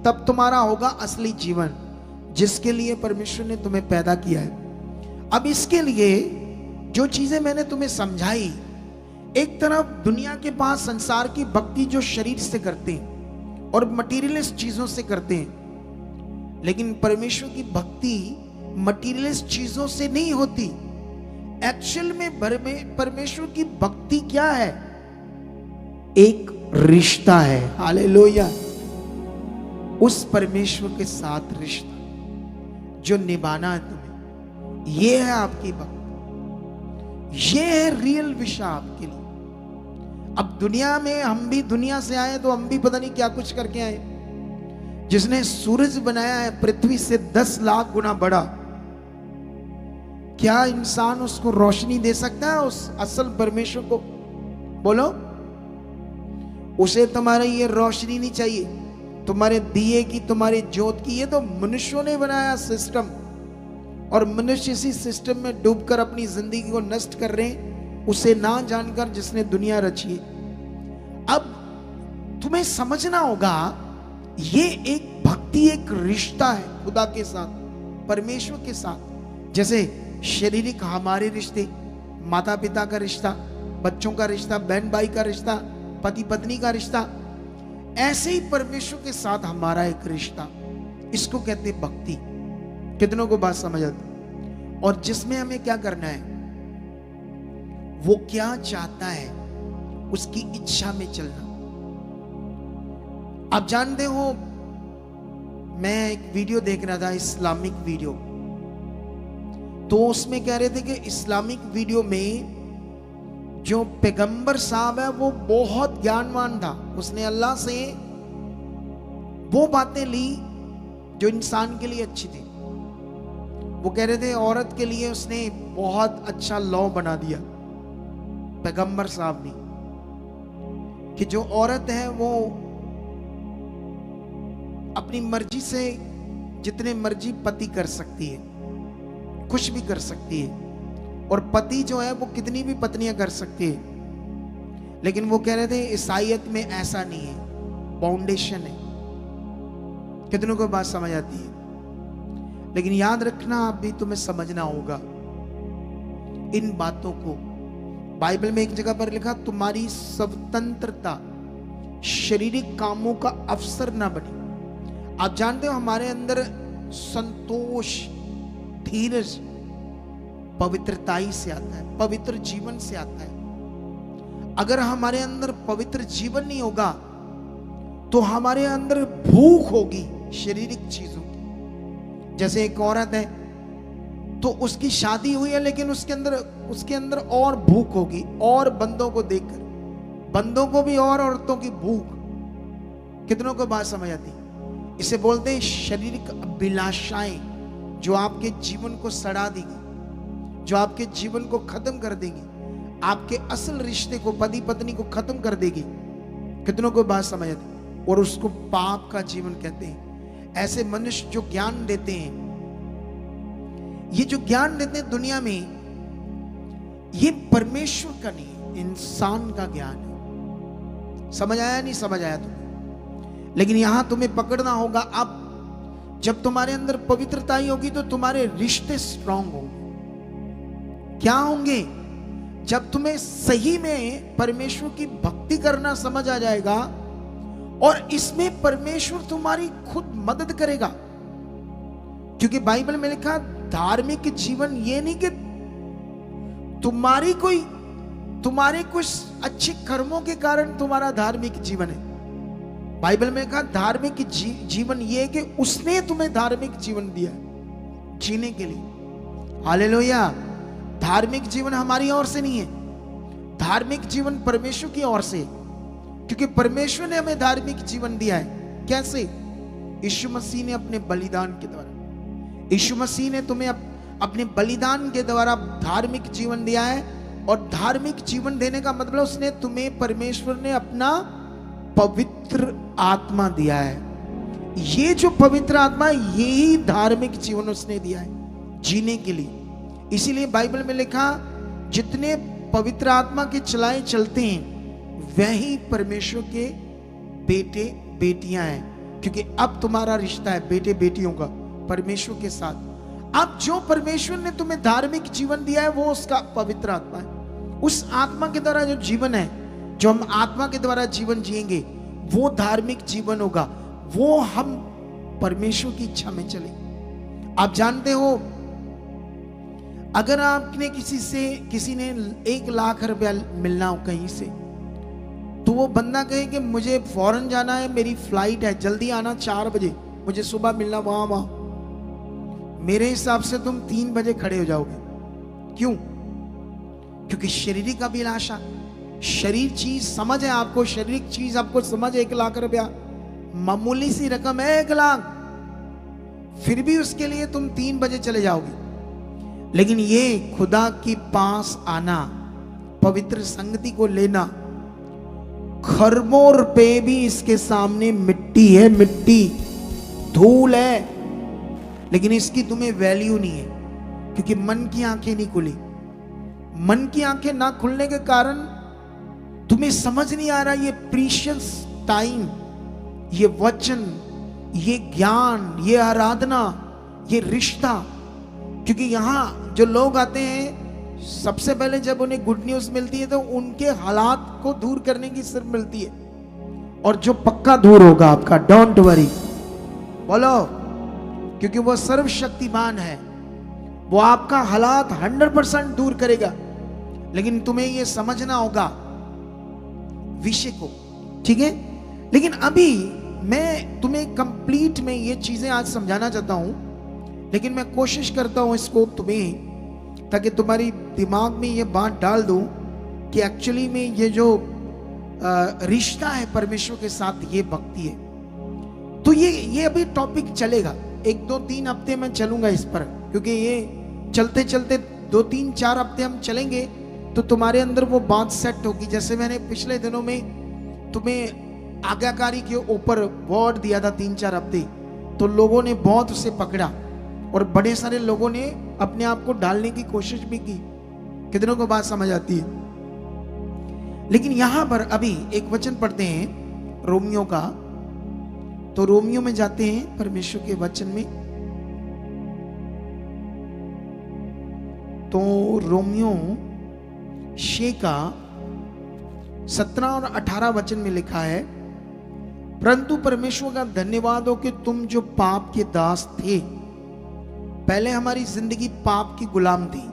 तब तुम्हारा होगा असली जीवन, जिसके लिए परमेश्वर ने तुम्हें पैदा किया है। अब इसके लिए जो चीजें मैंने तुम्हें समझाई, एक तरफ दुनिया के पास संसार की भक्ति जो शरीर से करते हैं, और मटीरियलिस्ट चीजों से करते हैं। लेकिन परमेश्वर की भक्ति मटीरियलिस्ट चीजों से नहीं होती। एक्चुअल में परमेश्वर की भक्ति क्या है? एक रिश्ता है। हालेलुया। उस परमेश्वर के साथ रिश्ता जो निभाना है तुम्हें, ये है आपकी भक्ति, ये है रियल विषय आपके लिए। अब दुनिया में हम भी दुनिया से आए तो हम भी पता नहीं क्या कुछ करके आए। जिसने सूरज बनाया है पृथ्वी से 10 लाख गुना बड़ा, क्या इंसान उसको रोशनी दे सकता है? उस असल परमेश्वर को बोलो। उसे तुम्हारी ये रोशनी नहीं चाहिए, तुम्हारे दिए की, तुम्हारी ज्योत की। ये तो मनुष्यों ने बनाया सिस्टम, और मनुष्य इसी सिस्टम में डूबकर अपनी जिंदगी को नष्ट कर रहे हैं, उसे ना जानकर जिसने दुनिया रची है। अब तुम्हें समझना होगा, ये एक भक्ति, एक रिश्ता है खुदा के साथ, परमेश्वर के साथ। जैसे शारीरिक हमारे रिश्ते, माता पिता का रिश्ता, बच्चों का रिश्ता, बहन भाई का रिश्ता, पति पत्नी का रिश्ता, ऐसे ही परमेश्वर के साथ हमारा एक रिश्ता, इसको कहते हैं भक्ति। कितनों को बात समझ आती? और जिसमें हमें क्या करना है, वो क्या चाहता है उसकी इच्छा में चलना। आप जानते हो, मैं एक वीडियो देख रहा था, इस्लामिक वीडियो, तो उसमें कह रहे थे कि इस्लामिक वीडियो में जो पैगंबर साहब है वो बहुत ज्ञानवान था। उसने अल्लाह से वो बातें ली जो इंसान के लिए अच्छी थी। वो कह रहे थे औरत के लिए उसने बहुत अच्छा लॉ बना दिया पैगंबर साहब ने, कि जो औरत है वो अपनी मर्जी से जितने मर्जी पति कर सकती है, कुछ भी कर सकती है, और पति जो है वो कितनी भी पत्नियां कर सकती है। लेकिन वो कह रहे थे ईसाईयत में ऐसा नहीं है, फाउंडेशन है। कितनों को बात समझ आती है? लेकिन याद रखना, अभी तुम्हें समझना होगा इन बातों को। बाइबल में एक जगह पर लिखा, तुम्हारी स्वतंत्रता शारीरिक कामों का अवसर ना बने। आप जानते हो हमारे अंदर संतोष, धीरज पवित्रताई से आता है, पवित्र जीवन से आता है। अगर हमारे अंदर पवित्र जीवन नहीं होगा तो हमारे अंदर भूख होगी शारीरिक चीजों की। जैसे एक औरत है तो उसकी शादी हुई है, लेकिन उसके अंदर और भूख होगी, और बंदों को देखकर, बंदों को भी और औरतों की भूख। कितनों को बात समझ आती? इसे बोलते हैं शारीरिक अभिलाषाएं, जो आपके जीवन को सड़ा देगी, जो आपके जीवन को खत्म कर देगी, आपके असल रिश्ते को, पति पत्नी को खत्म कर देगी। कितनों को बात समझ आती? और उसको पाप का जीवन कहते हैं। ऐसे मनुष्य जो ज्ञान देते हैं, ये जो ज्ञान देते हैं दुनिया में, ये परमेश्वर का नहीं है, इंसान का ज्ञान है। समझ आया? नहीं समझ आया तुम्हें? लेकिन यहां तुम्हें पकड़ना होगा। अब जब तुम्हारे अंदर पवित्रता ही होगी तो तुम्हारे रिश्ते स्ट्रांग होंगे। क्या होंगे? जब तुम्हें सही में परमेश्वर की भक्ति करना समझ आ जाएगा, और इसमें परमेश्वर तुम्हारी खुद मदद करेगा। क्योंकि बाइबल में लिखा, धार्मिक जीवन ये नहीं कि तुम्हारे कुछ अच्छे कर्मों के कारण तुम्हारा धार्मिक जीवन है। बाइबल में कहा धार्मिक जीवन ये है कि उसने तुम्हें धार्मिक जीवन दिया जीने के लिए। हालेलुया। धार्मिक जीवन हमारी ओर से नहीं है, धार्मिक जीवन परमेश्वर की ओर से, क्योंकि परमेश्वर ने हमें धार्मिक जीवन दिया है। कैसे? यीशु मसीह ने अपने बलिदान के द्वारा, यीशु मसीह ने तुम्हें अपने बलिदान के द्वारा धार्मिक जीवन दिया है। और धार्मिक जीवन देने का मतलब उसने तुम्हें, परमेश्वर ने अपना पवित्र आत्मा दिया है। ये जो पवित्र आत्मा है, यही धार्मिक जीवन उसने दिया है जीने के लिए। इसीलिए बाइबल में लिखा, जितने पवित्र आत्मा के चलाए चलते हैं वही परमेश्वर के बेटे बेटियां हैं। क्योंकि अब तुम्हारा रिश्ता है बेटे बेटियों का परमेश्वर के साथ। अब जो परमेश्वर ने तुम्हें धार्मिक जीवन दिया है, वो उसका पवित्र आत्मा है। उस आत्मा के द्वारा जो जीवन है, जो हम आत्मा के द्वारा जीवन जिएंगे, वो धार्मिक जीवन होगा, वो हम परमेश्वर की इच्छा में चले। आप जानते हो, अगर आपने किसी ने 1 लाख रुपया मिलना हो कहीं से, तो वो बंदा कहे कि मुझे फौरन जाना है, मेरी फ्लाइट है, जल्दी आना 4 बजे, मुझे सुबह मिलना वहां, मेरे हिसाब से तुम 3 बजे खड़े हो जाओगे। क्यों? क्योंकि शारीरिक अभिलाषा, शरीर चीज समझ है आपको, शारीरिक चीज आपको समझ है। 1 लाख रुपया मामूली सी रकम है, 1 लाख, फिर भी उसके लिए तुम 3 बजे चले जाओगे। लेकिन ये खुदा के पास आना, पवित्र संगति को लेना, खरबों रुपए भी इसके सामने मिट्टी है, मिट्टी, धूल है, लेकिन इसकी तुम्हें वैल्यू नहीं है, क्योंकि मन की आंखें नहीं खुली। मन की आंखें ना खुलने के कारण तुम्हें समझ नहीं आ रहा ये प्रीशियस टाइम, ये वचन, ये ज्ञान, ये आराधना, ये रिश्ता। क्योंकि यहां जो लोग आते हैं, सबसे पहले जब उन्हें गुड न्यूज मिलती है तो उनके हालात को दूर करने की सिर्फ मिलती है, और जो पक्का दूर होगा आपका, डोंट वरी, बोलो, क्योंकि वो सर्वशक्तिमान है, वो आपका हालात 100% दूर करेगा। लेकिन तुम्हें ये समझना होगा विषय को, ठीक है? लेकिन अभी मैं तुम्हें कंप्लीट में ये चीजें आज समझाना चाहता हूं, लेकिन मैं कोशिश करता हूं इसको तुम्हें, ताकि तुम्हारी दिमाग में ये बात डाल दूं कि एक्चुअली में ये जो रिश्ता है परमेश्वर के साथ, ये भक्ति है। तो ये अभी टॉपिक चलेगा, 1 2 3 हफ्ते मैं चलूंगा इस पर, क्योंकि ये चलते चलते 2 3 4 हफ्ते हम चलेंगे तो तुम्हारे अंदर वो बात सेट होगी। जैसे मैंने पिछले दिनों में तुम्हें आज्ञाकारी के ऊपर वर्ड दिया था 3 4 हफ्ते, तो लोगों ने बहुत उसे पकड़ा और बड़े सारे लोगों ने अपने आप को डालने की कोशिश भी की। कितनों को बात समझ आती है? लेकिन यहां पर अभी एक वचन पढ़ते हैं रोमियो का, तो रोमियो में जाते हैं परमेश्वर के वचन में। तो रोमियो 6 का 17 और 18 वचन में लिखा है, परंतु परमेश्वर का धन्यवाद हो कि तुम जो पाप के दास थे, पहले हमारी जिंदगी पाप की गुलाम थी,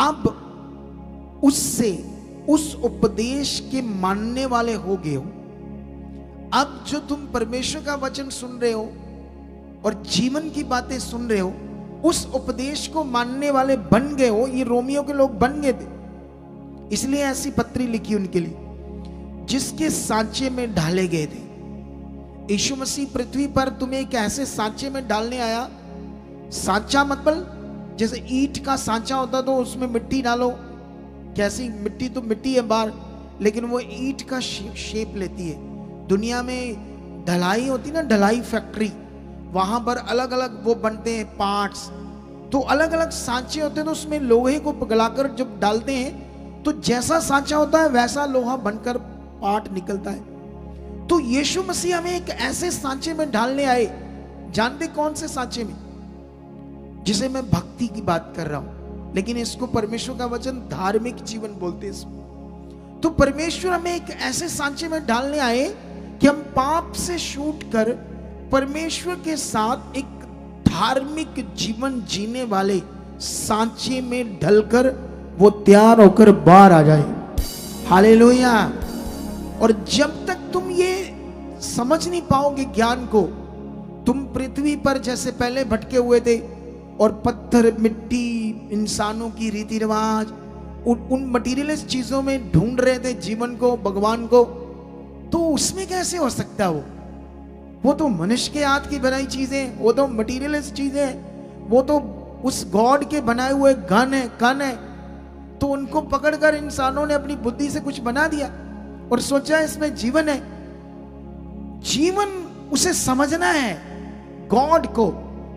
अब उससे उस उपदेश के मानने वाले हो गए हो। अब जो तुम परमेश्वर का वचन सुन रहे हो और जीवन की बातें सुन रहे हो, उस उपदेश को मानने वाले बन गए हो। ये रोमियो के लोग बन गए थे, इसलिए ऐसी पत्री लिखी उनके लिए, जिसके सांचे में ढाले गए थे। यीशु मसीह पृथ्वी पर तुम्हें एक ऐसे सांचे में डालने आया। सांचा मतलब जैसे ईंट का सांचा होता तो उसमें मिट्टी डालो, कैसी मिट्टी, तो मिट्टी है बाहर, लेकिन वो ईंट का शेप लेती है। दुनिया में ढलाई होती ना, ढलाई फैक्ट्री, वहां पर अलग अलग वो बनते हैं पार्ट्स, तो अलग अलग सांचे होते हैं, तो उसमें लोहे को पिघलाकर जब डालते हैं तो जैसा सांचा होता है वैसा लोहा बनकर पार्ट निकलता है। तो यीशु मसीह हमें एक ऐसे सांचे में डालने आए, जानते कौन से सांचे में? जिसे मैं भक्ति की बात कर रहा हूं, लेकिन इसको परमेश्वर का वचन धार्मिक जीवन बोलते हैं इसको। तो परमेश्वर हमें एक ऐसे सांचे में डालने आए कि हम पाप से छूट कर परमेश्वर के साथ एक धार्मिक जीवन जीने वाले सांचे में ढलकर वो तैयार होकर बाहर आ जाए। हालेलुया। और जब तक तुम ये समझ नहीं पाओगे ज्ञान को, तुम पृथ्वी पर जैसे पहले भटके हुए थे और पत्थर, मिट्टी, इंसानों की रीति रिवाज, उन मटीरियलिस्ट चीजों में ढूंढ रहे थे जीवन को, भगवान को, तो उसमें कैसे हो सकता है? वो तो मनुष्य के हाथ की बनाई चीजें, वो तो मटीरियलिस्ट चीजें, वो तो उस गॉड के बनाए हुए गन है, कन है। तो उनको पकड़कर इंसानों ने अपनी बुद्धि से कुछ बना दिया और सोचा इसमें जीवन है। जीवन उसे समझना है गॉड को,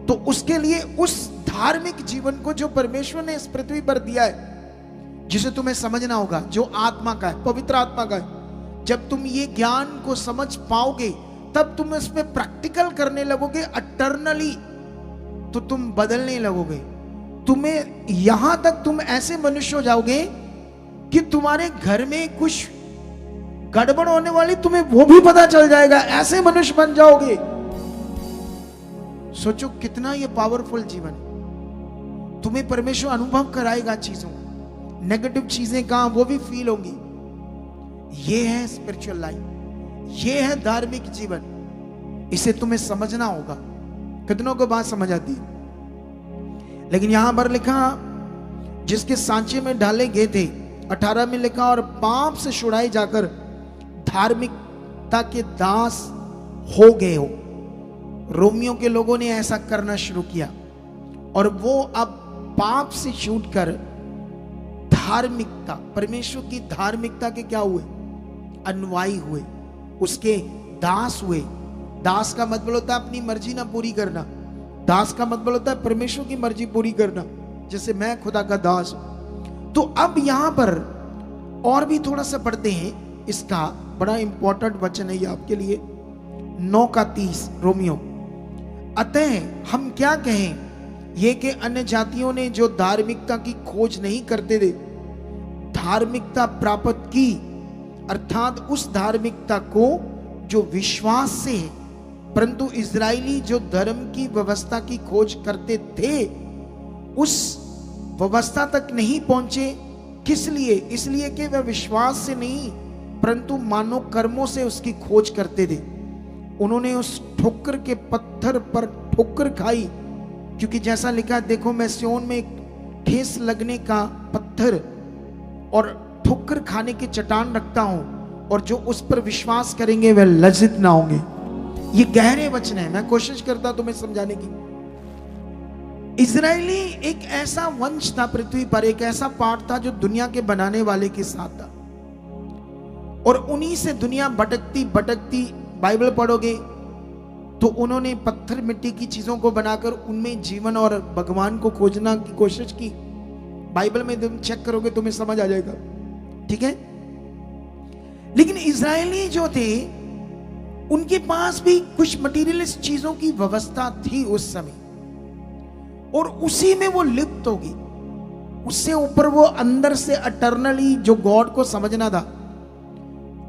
तो उसके लिए उस धार्मिक जीवन को जो परमेश्वर ने इस पृथ्वी पर दिया है, जिसे तुम्हें समझना होगा, जो आत्मा का है, पवित्र आत्मा का है। जब तुम ये ज्ञान को समझ पाओगे तब तुम इसमें प्रैक्टिकल करने लगोगे अटर्नली, तो तुम बदलने लगोगे। तुम्हें यहां तक तुम ऐसे मनुष्य हो जाओगे कि तुम्हारे घर में कुछ गड़बड़ होने वाली तुम्हें वो भी पता चल जाएगा, ऐसे मनुष्य बन जाओगे। सोचो कितना ये पावरफुल जीवन है। तुम्हें परमेश्वर अनुभव कराएगा चीजों का, नेगेटिव चीजें कहां वो भी फील होंगी। ये है स्पिरिचुअल लाइफ, ये है धार्मिक जीवन। इसे तुम्हें समझना होगा। कितनों को बात समझ आती है? लेकिन यहां पर लिखा जिसके सांचे में डाले गए थे, 18 में लिखा और पाप से छुड़ाए जाकर धार्मिकता के दास हो गए हो। रोमियो के लोगों ने ऐसा करना शुरू किया और वो अब पाप से छूटकर धार्मिकता, परमेश्वर की धार्मिकता के क्या हुए? अनुयायी हुए, उसके दास हुए। दास का मतलब होता है अपनी मर्जी ना पूरी करना। दास का मतलब होता है परमेश्वर की मर्जी पूरी करना, जैसे मैं खुदा का दास हूं। तो अब यहां पर और भी थोड़ा सा पढ़ते हैं, इसका बड़ा इंपॉर्टेंट वचन है ये आपके लिए। 9:30 रोमियो। अतः हम क्या कहें, ये कि अन्य जातियों ने जो धार्मिकता की खोज नहीं करते थे, धार्मिकता प्राप्त की, अर्थात उस धार्मिकता को जो विश्वास से है। परंतु इजरायली जो धर्म की व्यवस्था की खोज करते थे, उस व्यवस्था तक नहीं पहुंचे। किस लिए? इसलिए कि वह विश्वास से नहीं परंतु मानव कर्मों से उसकी खोज करते थे। उन्होंने उस ठोकर के पत्थर पर ठोकर खाई, क्योंकि जैसा लिखा, देखो मैं सिय्योन में एक ठेस लगने का पत्थर और ठोकर खाने की चट्टान रखता हूं, और जो उस पर विश्वास करेंगे वह लज्जित ना होंगे। ये गहरे वचन है, मैं कोशिश करता तुम्हें समझाने की। इजरायली एक ऐसा वंश था पृथ्वी पर, एक ऐसा पार्ट था जो दुनिया के बनाने वाले के साथ था, और उन्हीं से दुनिया भटकती भटकती, बाइबल पढ़ोगे तो उन्होंने पत्थर मिट्टी की चीजों को बनाकर उनमें जीवन और भगवान को खोजना की कोशिश की। बाइबल में तुम चेक करोगे तुम्हें समझ आ जाएगा, ठीक है। लेकिन इजरायली जो थे उनके पास भी कुछ मटीरियलिस्ट चीजों की व्यवस्था थी उस समय, और उसी में वो लिप्त होगी। उससे ऊपर वो अंदर से अटर्नली जो गॉड को समझना था।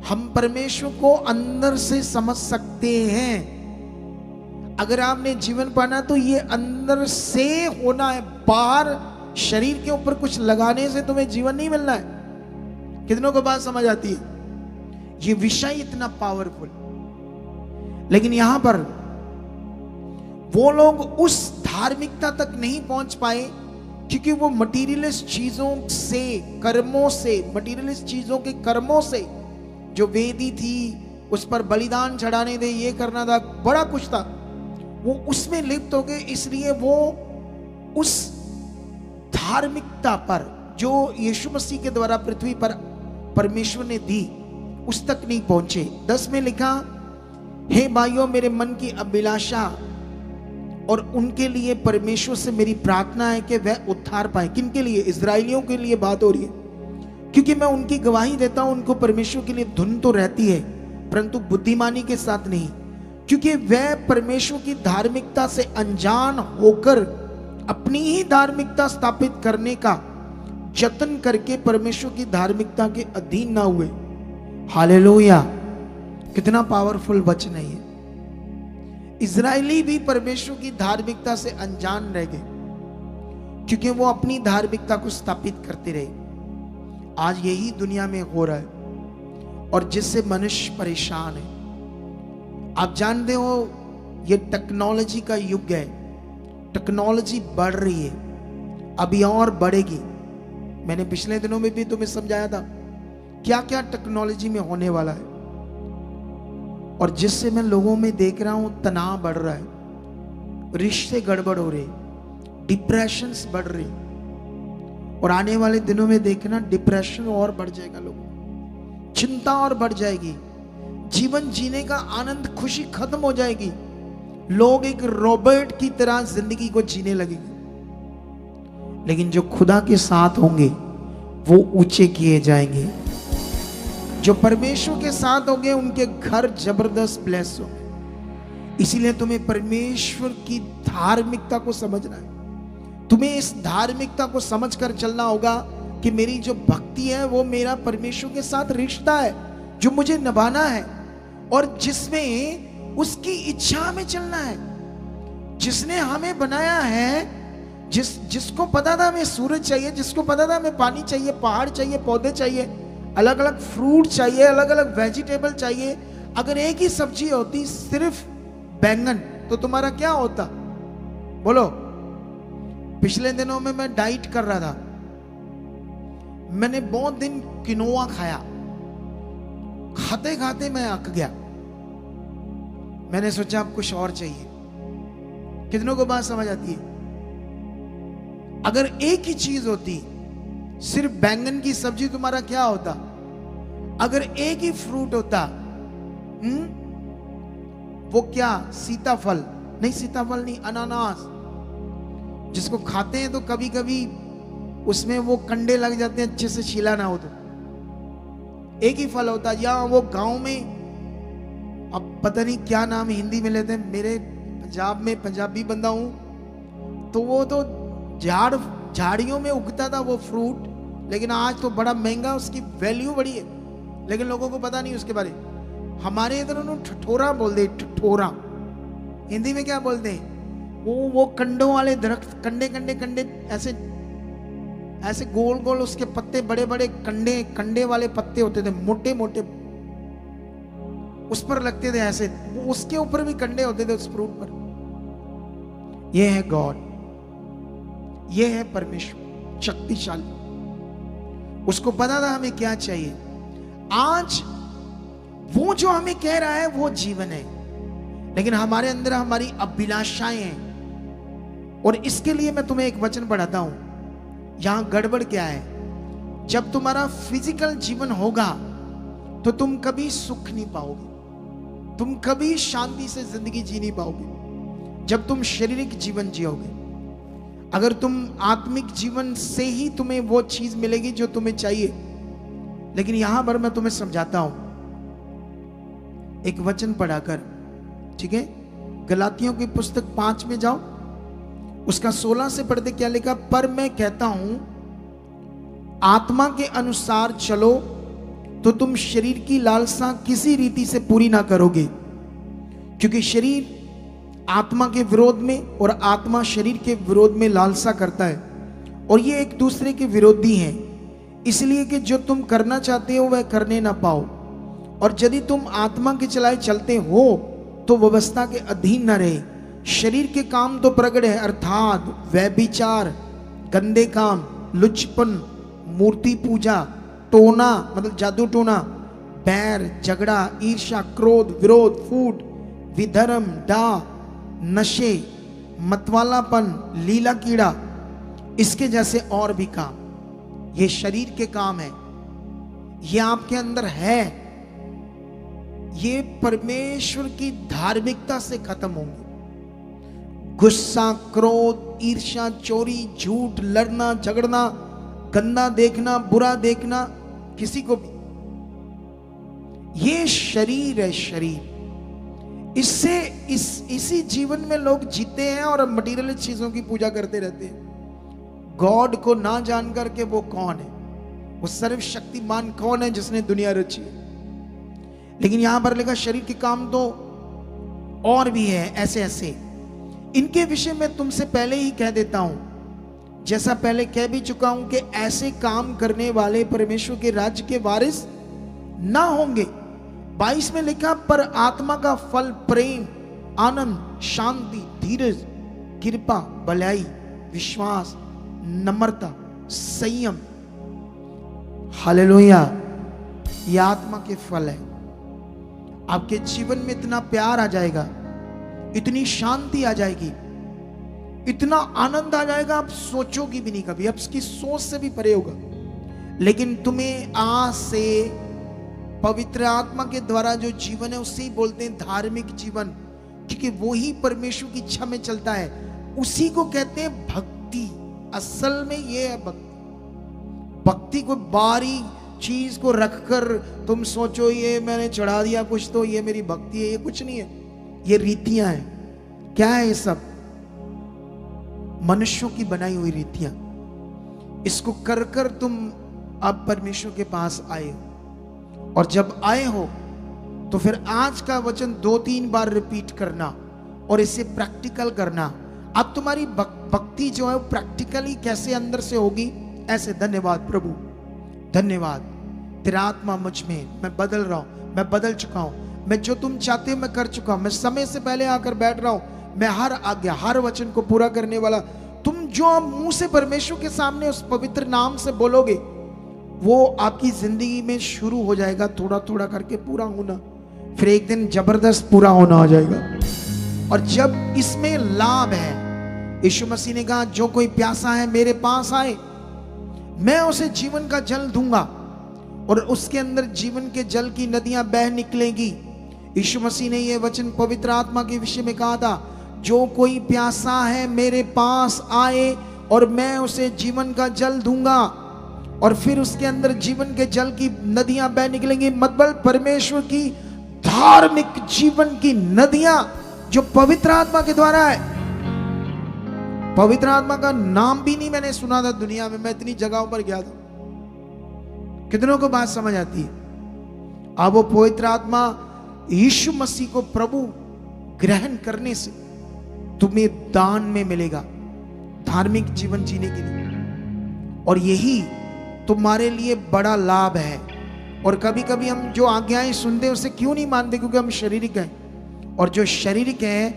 हम परमेश्वर को अंदर से समझ सकते हैं। अगर आपने जीवन पाना तो ये अंदर से होना है, बाहर शरीर के ऊपर कुछ लगाने से तुम्हें जीवन नहीं मिलना है। कितनों को बात समझ आती है? ये विषय इतना पावरफुल। लेकिन यहां पर वो लोग उस धार्मिकता तक नहीं पहुंच पाए, क्योंकि वो मटीरियलिस्ट चीजों से, कर्मों से, मटीरियलिस्ट चीजों के कर्मों से, जो वेदी थी उस पर बलिदान चढ़ाने थे, ये करना था, बड़ा कुछ था, वो उसमें लिप्त हो गए। इसलिए वो उस धार्मिकता पर जो यीशु मसीह के द्वारा पृथ्वी पर परमेश्वर ने दी, उस तक नहीं पहुंचे। 10 में लिखा, हे भाइयों, मेरे मन की अभिलाषा और उनके लिए परमेश्वर से मेरी प्रार्थना है कि वह उद्धार पाए। किन के लिए? इजरायलियों के लिए बात हो रही है, क्योंकि मैं उनकी गवाही देता हूं, उनको परमेश्वर के लिए धुन तो रहती है परंतु बुद्धिमानी के साथ नहीं, क्योंकि वह परमेश्वर की धार्मिकता से अनजान होकर अपनी ही धार्मिकता स्थापित करने का जतन करके परमेश्वर की धार्मिकता के अधीन ना हुए। हालेलुया! कितना पावरफुल वचन है ये। इजरायली भी परमेश्वर की धार्मिकता से अनजान रह गए, क्योंकि वो अपनी धार्मिकता को स्थापित करते रहे। आज यही दुनिया में हो रहा है, और जिससे मनुष्य परेशान है। आप जानते हो ये टेक्नोलॉजी का युग है। टेक्नोलॉजी बढ़ रही है, अभी और बढ़ेगी। मैंने पिछले दिनों में भी तुम्हें समझाया था क्या क्या टेक्नोलॉजी में होने वाला है, और जिससे मैं लोगों में देख रहा हूं तनाव बढ़ रहा है, रिश्ते गड़बड़ हो रहे, डिप्रेशंस बढ़ रही, और आने वाले दिनों में देखना डिप्रेशन और बढ़ जाएगा, लोगों चिंता और बढ़ जाएगी, जीवन जीने का आनंद, खुशी खत्म हो जाएगी। लोग एक रोबोट की तरह जिंदगी को जीने लगेंगे। लेकिन जो खुदा के साथ होंगे वो ऊंचे किए जाएंगे। जो परमेश्वर के साथ होंगे उनके घर जबरदस्त ब्लेस होंगे। इसीलिए तुम्हें परमेश्वर की धार्मिकता को समझना है। तुम्हें इस धार्मिकता को समझकर चलना होगा कि मेरी जो भक्ति है वो मेरा परमेश्वर के साथ रिश्ता है। जो मुझे निभाना है और जिसमें उसकी इच्छा में चलना है। जिसने हमें बनाया है, जिसको पता था हमें सूरज चाहिए, जिसको पता था हमें पानी चाहिए, पहाड़ चाहिए, पौधे चाहिए, अलग अलग फ्रूट चाहिए, अलग अलग वेजिटेबल चाहिए। अगर एक ही सब्जी होती सिर्फ बैंगन, तो तुम्हारा क्या होता? बोलो। पिछले दिनों में मैं डाइट कर रहा था, मैंने बहुत दिन किनोआ खाया, खाते खाते मैं अक गया। मैंने सोचा अब कुछ और चाहिए। कितनों को बात समझ आती है? अगर एक ही चीज होती, सिर्फ बैंगन की सब्जी, तुम्हारा क्या होता? अगर एक ही फ्रूट होता, वो क्या? सीताफल नहीं, सीताफल नहीं, अनानास, जिसको खाते हैं तो कभी कभी उसमें वो कंडे लग जाते हैं, अच्छे से छीला ना हो तो। एक ही फल होता। या वो गांव में, अब पता नहीं क्या नाम हिंदी में लेते हैं, मेरे पंजाब में पंजाबी बंदा हूं, तो वो तो झाड़ियों में उगता था वो फ्रूट, लेकिन आज तो बड़ा महंगा, उसकी वैल्यू बड़ी है, लेकिन लोगों को पता नहीं उसके बारे। हमारे इधर उन्होंने ठठोरा बोल दे, ठठोरा। हिंदी में क्या बोलते हैं? वो कंडों वाले दरख्त, कंडे कंडे कंडे, ऐसे ऐसे गोल गोल, उसके पत्ते बड़े बड़े, कंडे कंडे वाले पत्ते होते थे, मोटे मोटे, उस पर लगते थे ऐसे, उसके ऊपर भी कंडे होते थे उस फ्रूट पर। ये है गॉड, ये है परमेश्वर शक्तिशाली। उसको पता था हमें क्या चाहिए। आज वो जो हमें कह रहा है वो जीवन है, लेकिन हमारे अंदर हमारी अभिलाषाएं हैं। और इसके लिए मैं तुम्हें एक वचन पढ़ाता हूं। यहां गड़बड़ क्या है? जब तुम्हारा फिजिकल जीवन होगा तो तुम कभी सुख नहीं पाओगे, तुम कभी शांति से जिंदगी जी नहीं पाओगे जब तुम शारीरिक जीवन जियोगे। अगर तुम आत्मिक जीवन से ही तुम्हें वो चीज मिलेगी जो तुम्हें चाहिए। लेकिन यहां पर मैं तुम्हें समझाता हूं एक वचन पढ़ाकर, ठीक है? गलातियों की पुस्तक 5 में जाओ, उसका 16 से पढ़ते क्या लिखा? पर मैं कहता हूं आत्मा के अनुसार चलो तो तुम शरीर की लालसा किसी रीति से पूरी ना करोगे, क्योंकि शरीर आत्मा के विरोध में और आत्मा शरीर के विरोध में लालसा करता है, और ये एक दूसरे के विरोधी हैं, इसलिए कि जो तुम करना चाहते हो वह करने ना पाओ। और यदि तुम आत्मा के चलाए चलते हो तो व्यवस्था के अधीन न रहे। शरीर के काम तो प्रगट है, अर्थात व्यभिचार, गंदे काम, लुचपन, मूर्ति पूजा, टोना मतलब जादू टोना, बैर, झगड़ा, ईर्ष्या, क्रोध, विरोध, फूट, विधर्म, डाह, नशे, मतवालापन, लीला कीड़ा, इसके जैसे और भी काम। ये शरीर के काम है, ये आपके अंदर है, ये परमेश्वर की धार्मिकता से खत्म होंगे। गुस्सा, क्रोध, ईर्ष्या, चोरी, झूठ, लड़ना, झगड़ना, गंदा देखना, बुरा देखना किसी को भी, ये शरीर है, शरीर। इससे इसी जीवन में लोग जीते हैं और मटीरियल चीजों की पूजा करते रहते हैं, गॉड को ना जान करके वो कौन है, वो सर्वशक्तिमान कौन है जिसने दुनिया रची है। लेकिन यहां पर लिखा शरीर के काम तो और भी है, ऐसे ऐसे। इनके विषय में तुमसे पहले ही कह देता हूं, जैसा पहले कह भी चुका हूं कि ऐसे काम करने वाले परमेश्वर के राज्य के वारिस ना होंगे। 22 में लिखा, पर आत्मा का फल प्रेम, आनंद, शांति, धीरज, कृपा, भलाई, विश्वास, नम्रता, संयम। हालेलुया। ये आत्मा के फल है। आपके जीवन में इतना प्यार आ जाएगा, इतनी शांति आ जाएगी, इतना आनंद आ जाएगा, आप सोचोगी भी नहीं कभी, अब इसकी सोच से भी परे होगा। लेकिन तुम्हें आज से पवित्र आत्मा के द्वारा जो जीवन है उससे ही बोलते हैं धार्मिक जीवन, क्योंकि वो ही परमेश्वर की इच्छा में चलता है, उसी को कहते हैं भक्ति। असल में ये है भक्ति। भक्ति को बारी चीज को रखकर तुम सोचो ये मैंने चढ़ा दिया कुछ तो ये मेरी भक्ति है, ये कुछ नहीं है, ये रीतियां हैं। क्या है ये सब? मनुष्यों की बनाई हुई रीतियां। इसको कर कर तुम अब परमेश्वर के पास आए हो। और जब आए हो तो फिर आज का वचन 2-3 बार रिपीट करना और इसे प्रैक्टिकल करना। अब तुम्हारी भक्ति जो है वो प्रैक्टिकली कैसे अंदर से होगी ऐसे। धन्यवाद प्रभु, धन्यवाद, तेरा आत्मा मुझ में, मैं बदल रहा हूं, मैं बदल चुका हूं, मैं जो तुम चाहते हो मैं कर चुका हूं, मैं समय से पहले आकर बैठ रहा हूं, मैं हर आज्ञा हर वचन को पूरा करने वाला। तुम जो मुंह से परमेश्वर के सामने उस पवित्र नाम से बोलोगे वो आपकी जिंदगी में शुरू हो जाएगा, थोड़ा थोड़ा करके पूरा होना, फिर एक दिन जबरदस्त पूरा होना हो जाएगा। और जब इसमें लाभ है, यीशु मसीह ने कहा जो कोई प्यासा है मेरे पास आए, मैं उसे जीवन का जल दूंगा और उसके अंदर जीवन के जल की नदियां बह निकलेंगी। यीशु मसीह ने यह वचन पवित्र आत्मा के विषय में कहा था, जो कोई प्यासा है मेरे पास आए और मैं उसे जीवन का जल दूंगा, और फिर उसके अंदर जीवन के जल की नदियां बह निकलेंगी। मतलब परमेश्वर की धार्मिक जीवन की नदियां जो पवित्र आत्मा के द्वारा है। पवित्र आत्मा का नाम भी नहीं मैंने सुना था दुनिया में, मैं इतनी जगहों पर गया था। कितनों को बात समझ आती है? अब वो पवित्र आत्मा यीशु मसीह को प्रभु ग्रहण करने से तुम्हें दान में मिलेगा धार्मिक जीवन जीने के लिए, और यही तुम्हारे लिए बड़ा लाभ है। और कभी कभी हम जो आज्ञाएं सुनते हैं उसे क्यों नहीं मानते? क्योंकि हम शारीरिक हैं, और जो शारीरिक है,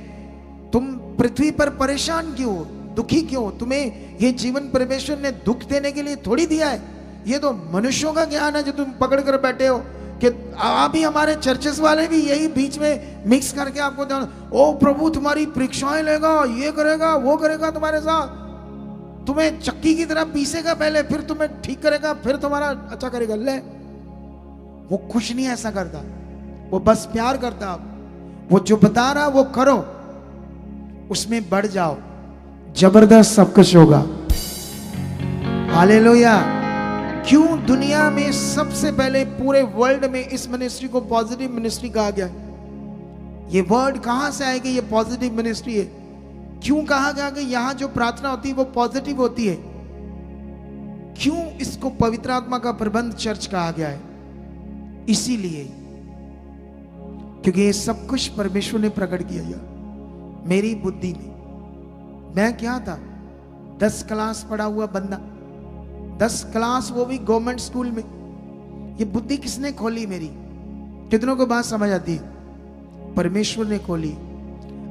तुम पृथ्वी पर परेशान क्यों हो, दुखी क्यों हो? तुम्हें ये जीवन परमेश्वर ने दुख देने के लिए थोड़ी दिया है। ये तो मनुष्यों का ज्ञान है जो तुम पकड़ कर बैठे हो कि अभी हमारे चर्चेस वाले भी यही बीच में मिक्स करके आपको ओ प्रभु तुम्हारी परीक्षाएं लेगा, ये करेगा, वो करेगा तुम्हारे साथ, तुम्हें चक्की की तरह पीसेगा पहले, फिर तुम्हें ठीक करेगा, फिर तुम्हारा अच्छा करेगा। ले, वो कुछ नहीं ऐसा करता, वो बस प्यार करता। वो जो बता रहा वो करो, उसमें बढ़ जाओ, जबरदस्त सब कुछ होगा। हालेलुया। क्यों दुनिया में सबसे पहले पूरे वर्ल्ड में इस मिनिस्ट्री को पॉजिटिव मिनिस्ट्री कहा गया? ये वर्ड कहां से आएगा? ये पॉजिटिव मिनिस्ट्री है। क्यों कहा गया कि यहां जो प्रार्थना होती है वो पॉजिटिव होती है? क्यों इसको पवित्र आत्मा का प्रबंध चर्च कहा गया है? इसीलिए क्योंकि ये सब कुछ परमेश्वर ने प्रकट किया मेरी बुद्धि में। मैं क्या था? 10 क्लास पढ़ा हुआ बंदा, 10 क्लास, वो भी गवर्नमेंट स्कूल में। ये बुद्धि किसने खोली मेरी? कितनों को बात समझ आती है? परमेश्वर ने खोली।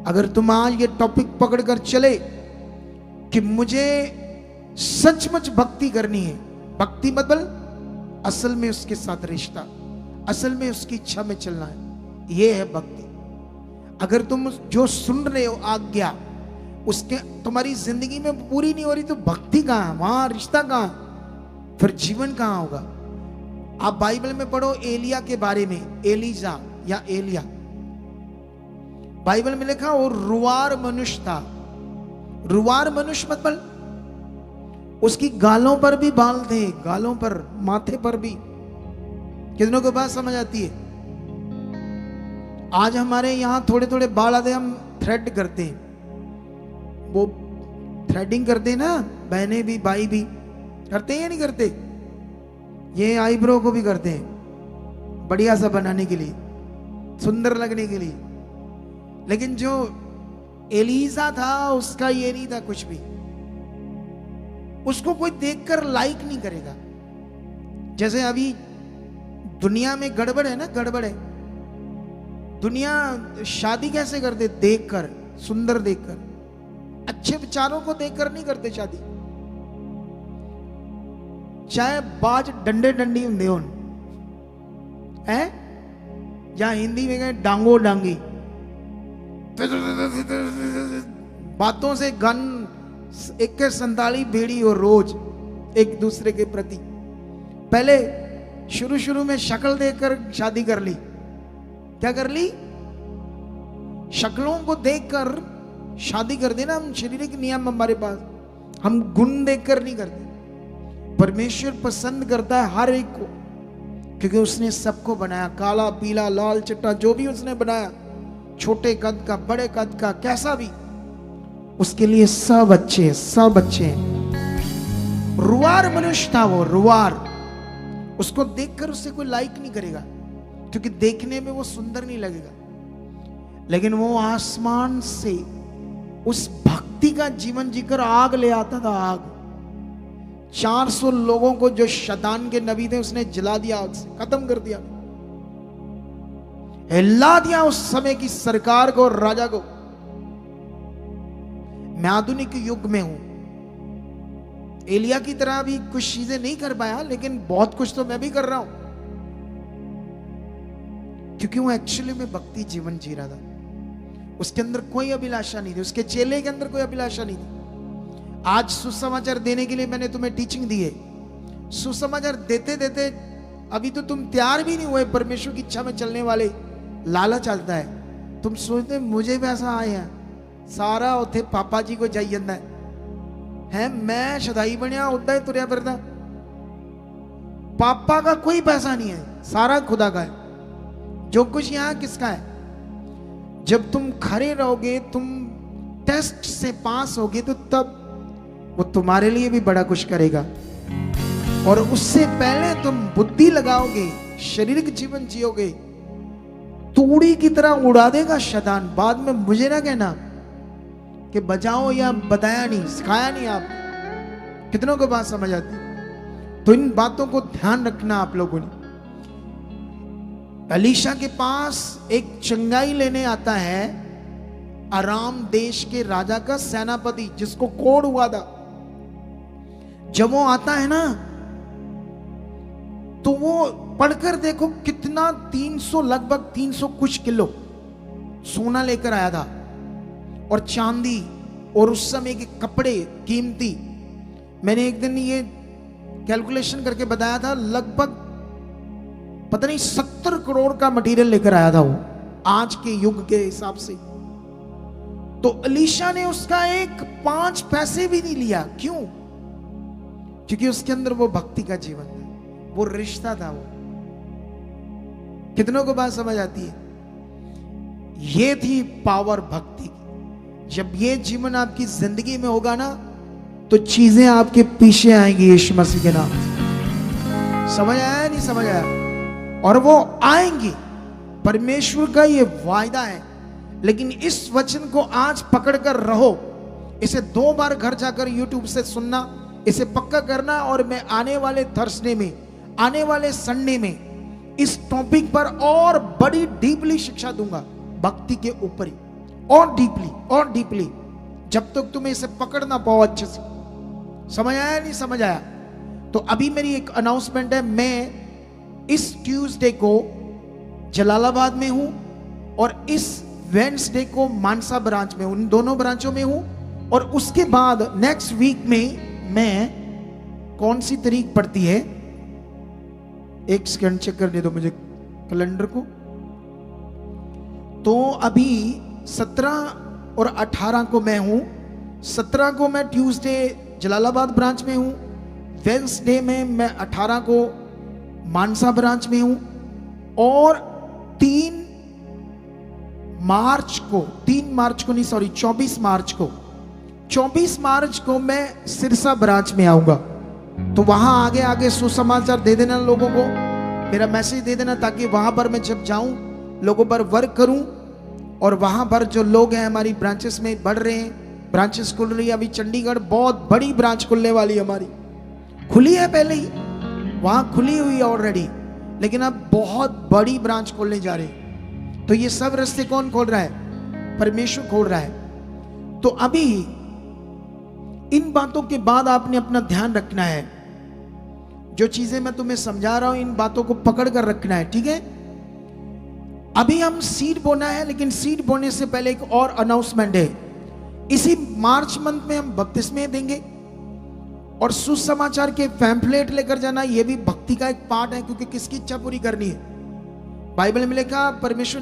अगर तुम आज ये टॉपिक पकड़कर चले कि मुझे सचमुच भक्ति करनी है, भक्ति मतलब असल में उसके साथ रिश्ता, असल में उसकी इच्छा में चलना है, ये है भक्ति। अगर तुम जो सुन रहे हो आज्ञा उसके तुम्हारी जिंदगी में पूरी नहीं हो रही तो भक्ति कहां है? वहां रिश्ता कहां? फिर जीवन कहां होगा? आप बाइबल में पढ़ो एलिया के बारे में, एलिजा या एलिया, बाइबल में लिखा वो रुवार मनुष्य था। रुवार मनुष्य मतलब उसकी गालों पर भी बाल थे, गालों पर, माथे पर भी। कितनों को बात समझ आती है? आज हमारे यहां थोड़े थोड़े बाल आते, हम थ्रेड करते हैं, वो थ्रेडिंग करते हैं ना, बहनें भी भाई भी करते हैं या नहीं करते? ये आईब्रो को भी करते हैं बढ़िया सा बनाने के लिए, सुंदर लगने के लिए। लेकिन जो एलिजा था उसका ये नहीं था कुछ भी, उसको कोई देखकर लाइक नहीं करेगा। जैसे अभी दुनिया में गड़बड़ है ना, गड़बड़ है। दुनिया शादी कैसे करते? देखकर, सुंदर देखकर, अच्छे विचारों को देखकर नहीं करते शादी। चाहे बाज डंडे डंडी होंगे है, या हिंदी में कहें डांगो डांगी, बातों से गन 41 भेड़ी हो रोज एक दूसरे के प्रति। पहले शुरू शुरू में शक्ल देखकर शादी कर ली। क्या कर ली? शक्लों को देखकर शादी कर देना। हम शारीरिक नियम हमारे पास, हम गुण देखकर नहीं करते। परमेश्वर पसंद करता है हर एक को, क्योंकि उसने सबको बनाया, काला पीला लाल चिट्टा जो भी उसने बनाया, छोटे कद का बड़े कद का कैसा भी, उसके लिए सब अच्छे हैं, सब अच्छे हैं। रुवार मनुष्य था वो, रुवार। उसको देखकर उससे कोई लाइक नहीं करेगा। क्योंकि देखने में वो सुंदर नहीं लगेगा, लेकिन वो आसमान से उस भक्ति का जीवन जीकर आग ले आता था। आग 400 लोगों को जो शैतान के नबी थे उसने जला दिया, आग से खत्म कर दिया, हिला दिया उस समय की सरकार को, राजा को। मैं आधुनिक युग में हूं, एलिया की तरह भी कुछ चीजें नहीं कर पाया, लेकिन बहुत कुछ तो मैं भी कर रहा हूं, क्योंकि वो एक्चुअली में भक्ति जीवन जी रहा था। उसके अंदर कोई अभिलाषा नहीं थी, उसके चेले के अंदर कोई अभिलाषा नहीं थी। आज सुसमाचार देने के लिए मैंने तुम्हें टीचिंग दी है, सुसमाचार देते देते अभी तो तुम तैयार भी नहीं हुए परमेश्वर की इच्छा में चलने वाले। लालच आता है, तुम सोचते मुझे पैसा आया सारा उथे पापा जी को जाई जाता है, मैं शदाई बनया उदा ही तुरया फिरदा। पापा का कोई पैसा नहीं है, सारा खुदा का है। जो कुछ यहां किसका है? जब तुम खड़े रहोगे, तुम टेस्ट से पास होगे, तो तब वो तुम्हारे लिए भी बड़ा कुछ करेगा। और उससे पहले तुम बुद्धि लगाओगे, शारीरिक जीवन जियोगे, तूड़ी की तरह उड़ा देगा शैतान। बाद में मुझे ना कहना कि बचाओ या बताया नहीं, सिखाया नहीं। आप कितनों को बात समझ आती? तो इन बातों को ध्यान रखना आप लोगों ने। एलीशा के पास एक चंगाई लेने आता है अराम देश के राजा का सेनापति, जिसको कोढ़ हुआ था। जब वो आता है ना, तो वो पढ़कर देखो कितना 300, लगभग 300 कुछ किलो सोना लेकर आया था, और चांदी, और उस समय के कपड़े कीमती। मैंने एक दिन ये कैलकुलेशन करके बताया था, लगभग पता नहीं 70 करोड़ का मटेरियल लेकर आया था वो, आज के युग के हिसाब से। तो एलीशा ने उसका एक 5 पैसे भी नहीं लिया। क्यों? क्योंकि उसके अंदर वो भक्ति का जीवन था, वो रिश्ता था। वो कितनों को बात समझ आती है? ये थी पावर भक्ति की। जब ये जीवन आपकी जिंदगी में होगा ना, तो चीजें आपके पीछे आएंगी यीशु मसीह के नाम से। समझ आया नहीं समझ आया? और वो आएंगी, परमेश्वर का ये वायदा है। लेकिन इस वचन को आज पकड़कर रहो, इसे 2 बार घर जाकर यूट्यूब से सुनना, इसे पक्का करना। और मैं आने वाले थर्सडे में, आने वाले संडे में इस टॉपिक पर और बड़ी डीपली शिक्षा दूंगा, भक्ति के ऊपर ही, और डीपली, जब तक तुम्हें इसे पकड़ना पाओ अच्छे से। समझ आया नहीं समझ आया? तो अभी मेरी एक अनाउंसमेंट है, मैं इस ट्यूसडे को जलालाबाद में हूं और इस वेडनेसडे को मानसा ब्रांच में, उन दोनों ब्रांचों में हूं। और उसके बाद नेक्स्ट वीक में मैं, कौन सी तारीख पड़ती है, एक सेकंड चेक करने दो मुझे कैलेंडर को। तो अभी 17 और 18 को मैं हूं। 17 को मैं ट्यूसडे जलालाबाद ब्रांच में हूं, वेडनेसडे में मैं 18 को मानसा ब्रांच में हूं, और 24 मार्च को मैं सिरसा ब्रांच में आऊंगा। तो वहां आगे आगे सुसमाचार दे देना लोगों को, मेरा मैसेज दे देना, ताकि वहां पर मैं जब जाऊं लोगों पर वर्क करूं। और वहां पर जो लोग हैं हमारी ब्रांचेस में बढ़ रहे हैं, ब्रांचेस खुल रही है। अभी चंडीगढ़ बहुत बड़ी ब्रांच खुलने वाली है, हमारी खुली है पहले ही, वहां खुली हुई है ऑलरेडी, लेकिन अब बहुत बड़ी ब्रांच खोलने जा रहे हैं। तो ये सब रास्ते कौन खोल रहा है? परमेश्वर खोल रहा है। तो अभी इन बातों के बाद आपने अपना ध्यान रखना है। जो चीजें मैं तुम्हें समझा रहा हूं, इन बातों को पकड़ कर रखना है, ठीक है? अभी हम सीड बोना है, लेकिन सीड बोने से पहले एक और अनाउंसमेंट है। इसी मार्च मंथ में हम बपतिस्मे देंगे, और सुसमाचार के पैम्फलेट लेकर जाना, यह भी भक्ति का एक पार्ट है, क्योंकि किसकी इच्छा पूरी करनी है? बाइबल में लिखा, परमेश्वर